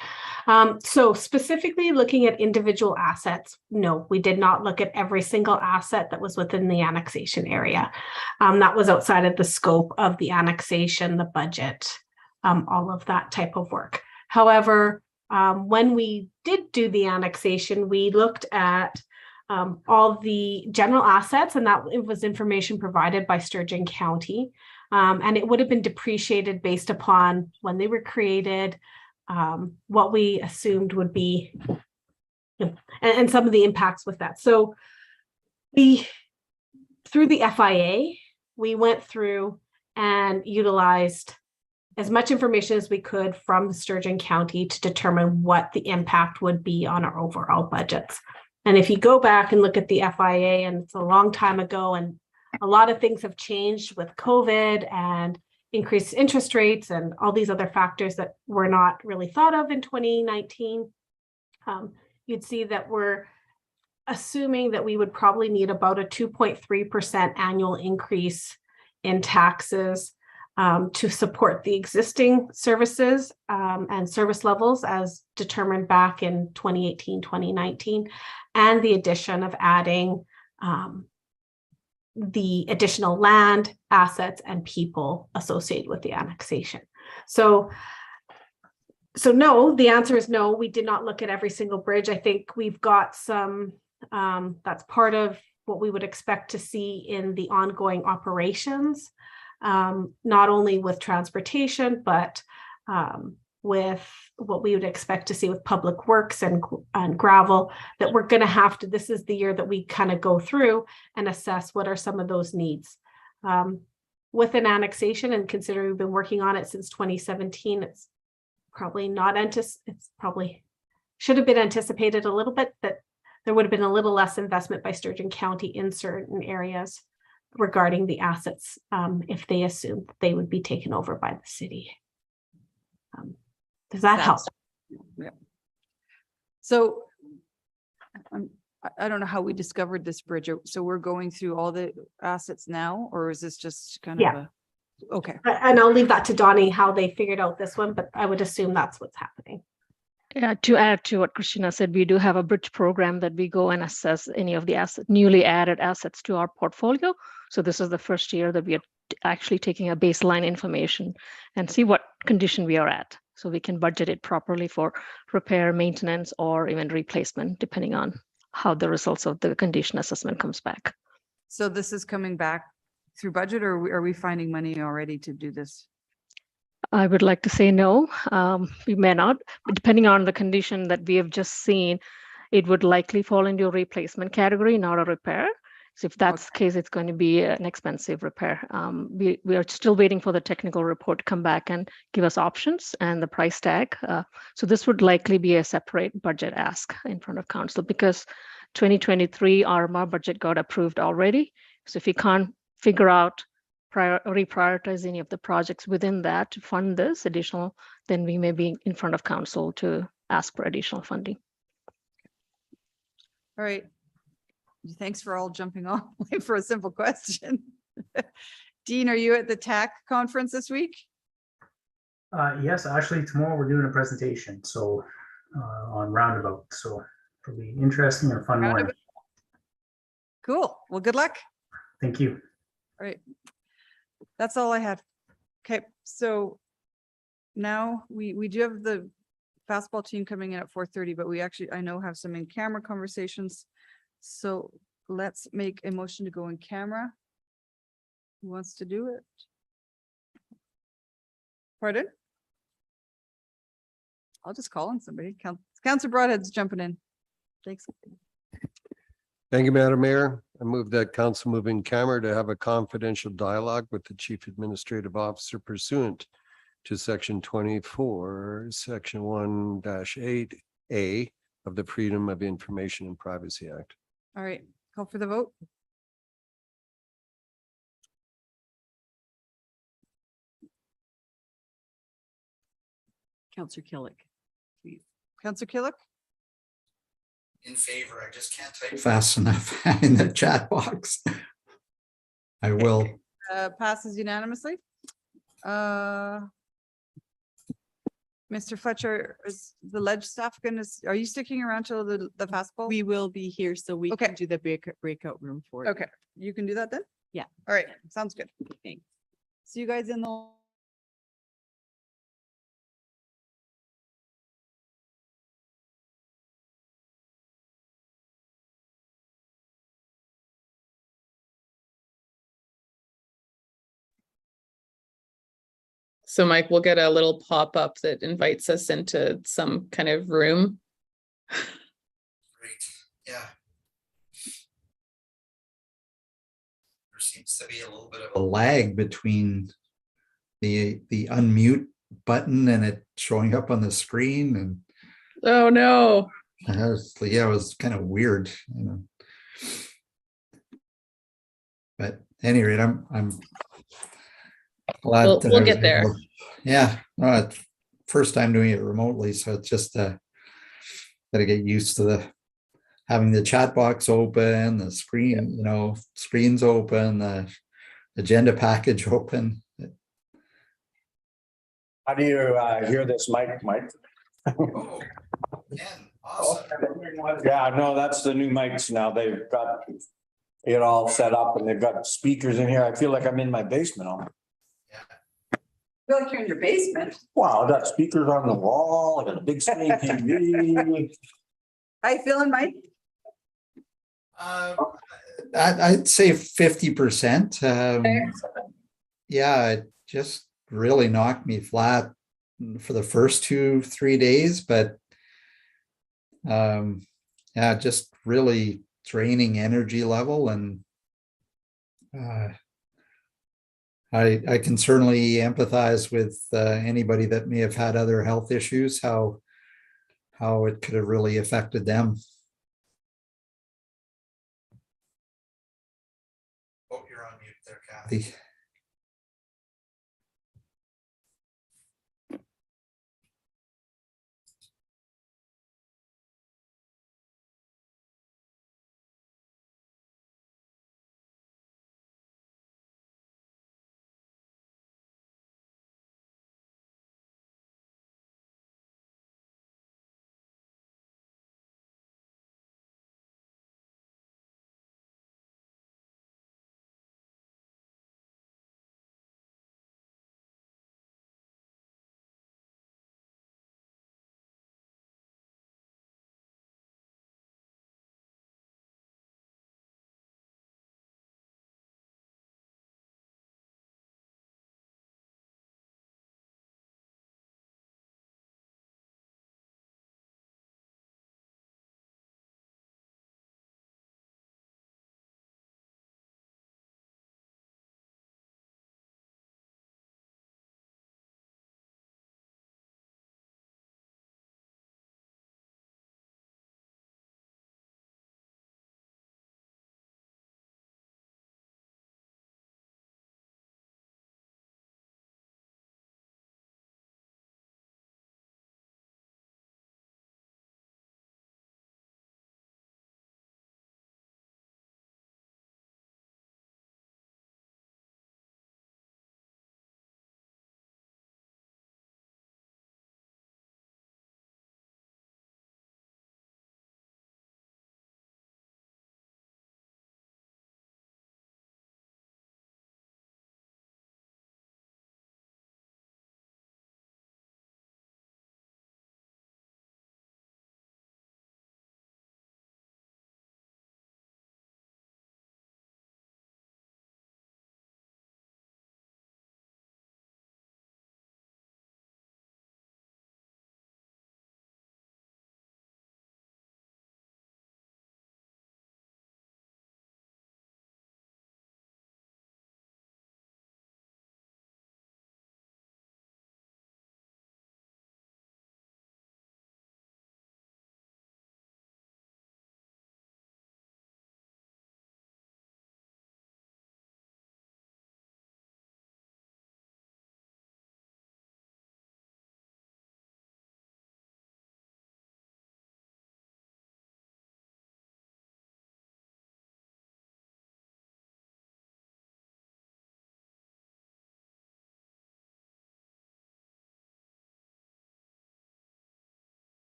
So specifically looking at individual assets, no, we did not look at every single asset that was within the annexation area. That was outside of the scope of the annexation, the budget, all of that type of work. However, when we did do the annexation, we looked at all the general assets, and that it was information provided by Sturgeon County. And it would have been depreciated based upon when they were created, what we assumed would be, and some of the impacts with that. So through the FIA, we went through and utilized as much information as we could from Sturgeon County to determine what the impact would be on our overall budgets. And if you go back and look at the FIA, and it's a long time ago, and a lot of things have changed with COVID and increased interest rates and all these other factors that were not really thought of in 2019, you'd see that we're assuming that we would probably need about a 2.3% annual increase in taxes to support the existing services and service levels as determined back in 2018, 2019, and the addition of adding the additional land, assets, and people associated with the annexation. So no, the answer is no, we did not look at every single bridge. I think we've got some, that's part of what we would expect to see in the ongoing operations, not only with transportation, but with what we would expect to see with public works and gravel, that we're going to have to, this is the year that we kind of go through and assess what are some of those needs. With an annexation, and considering we've been working on it since 2017, it's probably not it's probably should have been anticipated a little bit that there would have been a little less investment by Sturgeon County in certain areas regarding the assets if they assumed they would be taken over by the city. Does that help? Yeah. So I don't know how we discovered this bridge. So we're going through all the assets now, or is this just kind of a, okay. And I'll leave that to Donnie how they figured out this one, but I would assume that's what's happening. Yeah, to add to what Christina said, we do have a bridge program that we go and assess any of the newly added assets to our portfolio. So this is the first year that we are actually taking a baseline information and see what condition we are at. So we can budget it properly for repair, maintenance, or even replacement, depending on how the results of the condition assessment comes back. So this is coming back through budget, or are we finding money already to do this? I would like to say no, we may not, but depending on the condition that we have just seen, it would likely fall into a replacement category, not a repair. So if that's the case, it's going to be an expensive repair. We are still waiting for the technical report to come back and give us options and the price tag. So this would likely be a separate budget ask in front of council, because 2023 RMR budget got approved already. So if we can't figure out reprioritize any of the projects within that to fund this additional, then we may be in front of council to ask for additional funding. All right. Thanks for all jumping on for a simple question. Dean, are you at the TAC conference this week? Yes, actually tomorrow we're doing a presentation, so on Roundabout, so it'll be interesting and a fun morning. Cool. Well, good luck. Thank you. All right. That's all I had. Okay, so now we do have the fastball team coming in at 4:30, but we actually, I know, have some in-camera conversations. So let's make a motion to go in camera. Who wants to do it? Pardon? I'll just call on somebody. Councillor Broadhead's jumping in. Thanks. Thank you, Madam Mayor. I move that council move in camera to have a confidential dialogue with the Chief Administrative Officer pursuant to Section 24, Section 1-8A of the Freedom of Information and Privacy Act. All right, call for the vote. Councillor Killick, please. Councillor Killick? In favor, I just can't type fast enough in the chat box. I will. Passes unanimously. Mr. Fletcher, is the ledge staff are you sticking around till the fastball? We will be here, so we can do the breakout room for you. Okay, you can do that then? Yeah. All right, sounds good. Thanks. See you guys in the. So Mike, we'll get a little pop-up that invites us into some kind of room. Great, yeah. There seems to be a little bit of a lag between the unmute button and it showing up on the screen, and oh no. it was kind of weird, you know. But at any rate, I'm glad we'll get there. Yeah, first time doing it remotely, so it's just gotta get used to having the chat box open, the screen, screens open, the agenda package open. How do you hear this mic, Mike? Yeah, no, that's the new mics now. They've got it all set up and they've got speakers in here. I feel like I'm in my basement. I feel like you're in your basement. Wow, I got speakers on the wall. I got a big screen TV. How you feeling, Mike? I'd say 50%. Yeah, it just really knocked me flat for the first 2-3 days, but yeah, just really draining energy level. And I can certainly empathize with anybody that may have had other health issues, how it could have really affected them. Oh, you're on mute there, Kathy.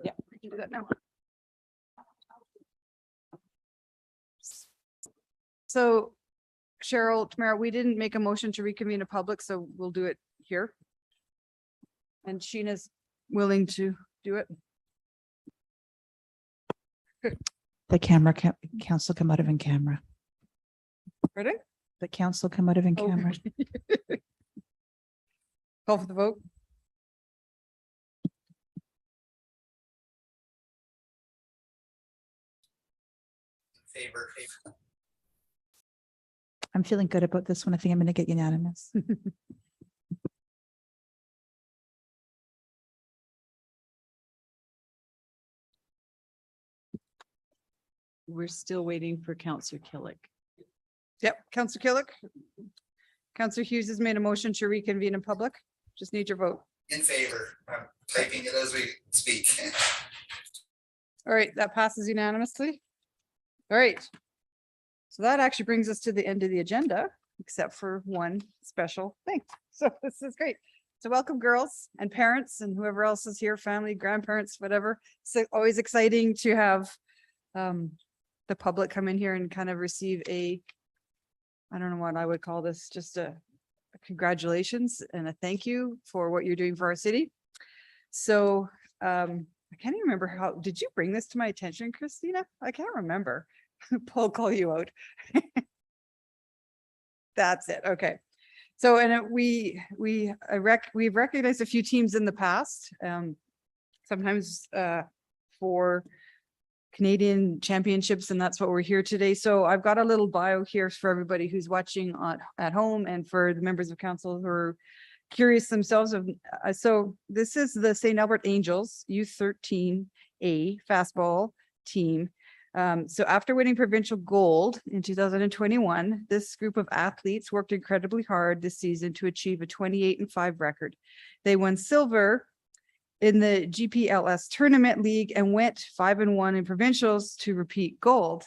Yeah, we can do that now. So Cheryl, Tamara, we didn't make a motion to reconvene a public, so we'll do it here. And Sheena's willing to do it. The camera council come out of in camera. Ready? The council come out of in Oh. camera. Call for the vote. Favor. I'm feeling good about this one. I think I'm going to get unanimous. We're still waiting for Counselor Killick. Yep, Counselor Killick. Counselor Hughes has made a motion to reconvene in public. Just need your vote. In favor. I'm typing it as we speak. All right, that passes unanimously. All right. So that actually brings us to the end of the agenda, except for one special thing. So this is great. So welcome girls and parents and whoever else is here, family, grandparents, whatever. So always exciting to have the public come in here and kind of receive a, I don't know what I would call this, just a congratulations and a thank you for what you're doing for our city. So I can't even remember how, did you bring this to my attention, Christina? I can't remember. Paul call you out. That's it. Okay. So, and we've recognized a few teams in the past, sometimes for Canadian championships, and that's what we're here today. So I've got a little bio here for everybody who's watching at home and for the members of council who are curious themselves. So this is the St. Albert Angels U13A Fastball team. So after winning provincial gold in 2021, this group of athletes worked incredibly hard this season to achieve a 28-5 record. They won silver in the GPLS tournament league and went 5-1 in provincials to repeat gold.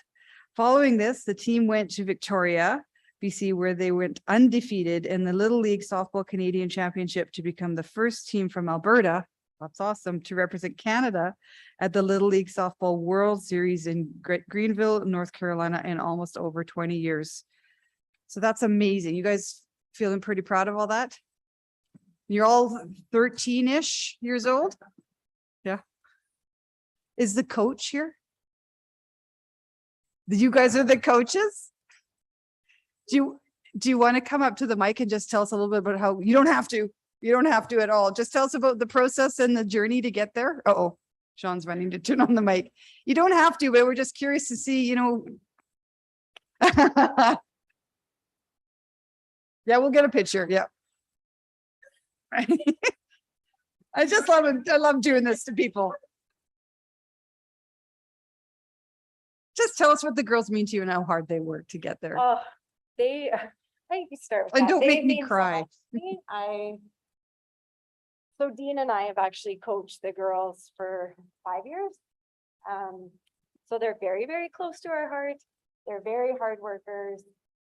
Following this, the team went to Victoria, BC, where they went undefeated in the Little League Softball Canadian Championship to become the first team from Alberta, that's awesome, to represent Canada at the Little League Softball World Series in Greenville, North Carolina, in almost over 20 years. So that's amazing. You guys feeling pretty proud of all that? You're all 13-ish years old? Yeah. Is the coach here? You guys are the coaches? Do you want to come up to the mic and just tell us a little bit about how, you don't have to at all. Just tell us about the process and the journey to get there. Uh-oh, Sean's running to turn on the mic. You don't have to, but we're just curious to see, you know. Yeah, we'll get a picture. Yeah. I just love it. I love doing this to people. Just tell us what the girls mean to you and how hard they work to get there. Oh, I can start with And that. don't make They me mean so cry. much to me. So Dean and I have actually coached the girls for 5 years. So they're very, very close to our heart. They're very hard workers.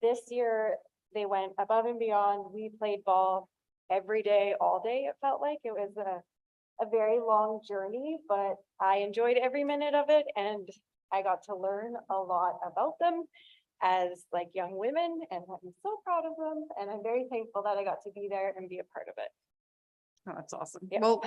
This year, they went above and beyond. We played ball every day, all day. It felt like it was a very long journey, but I enjoyed every minute of it. And I got to learn a lot about them as like young women, and I'm so proud of them. And I'm very thankful that I got to be there and be a part of it. Oh, that's awesome. Yeah. Well,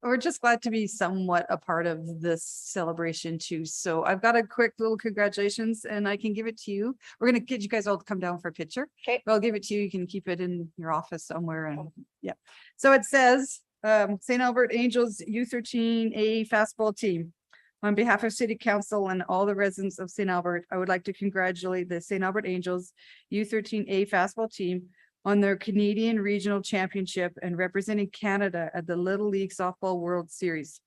we're just glad to be somewhat a part of this celebration too. So I've got a quick little congratulations and I can give it to you. We're going to get you guys all to come down for a picture. Okay. But I'll give it to you. You can keep it in your office somewhere. And yeah. So it says St. Albert Angels U13A Fastball team. On behalf of City Council and all the residents of St. Albert, I would like to congratulate the St. Albert Angels U13A Fastball team on their Canadian Regional Championship and representing Canada at the Little League Softball World Series.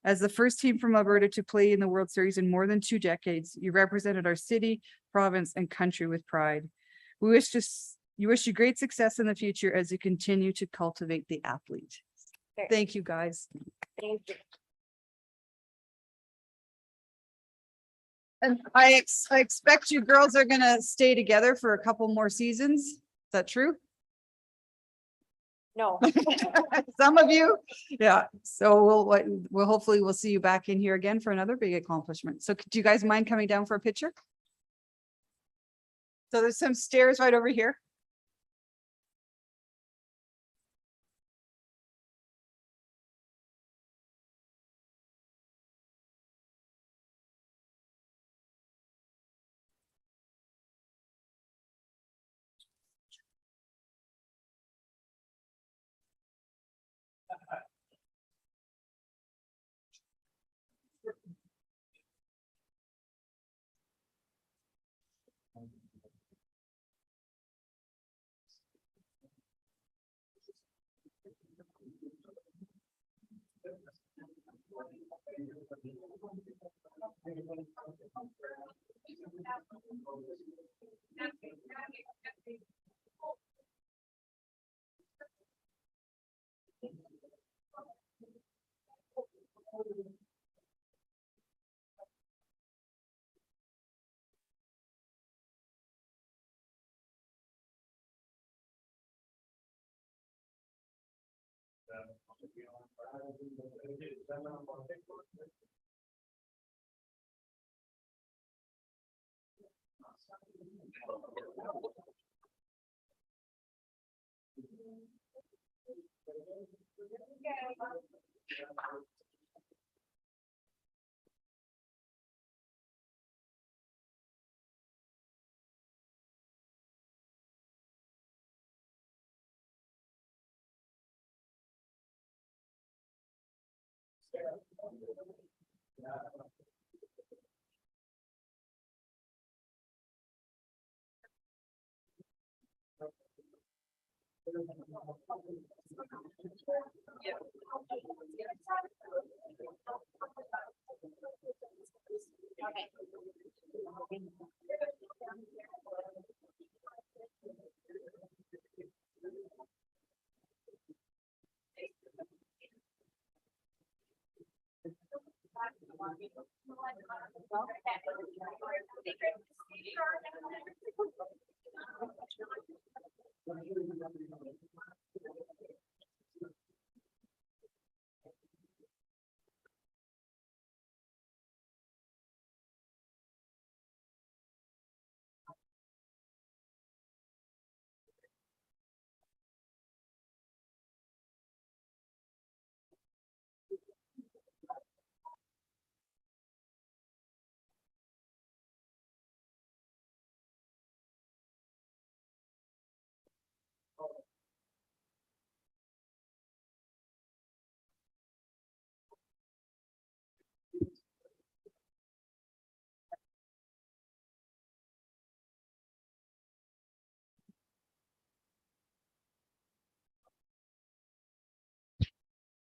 As the first team from Alberta to play in the World Series in more than 2 decades, you represented our city, province, and country with pride. We wish you great success in the future as you continue to cultivate the athlete. Okay. Thank you, guys. Thank you. And I expect you girls are gonna stay together for a couple more seasons. Is that true? No. Some of you, yeah. So we'll hopefully we'll see you back in here again for another big accomplishment. So do you guys mind coming down for a picture? So there's some stairs right over here.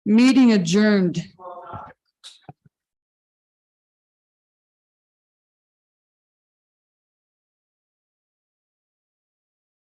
Meeting adjourned.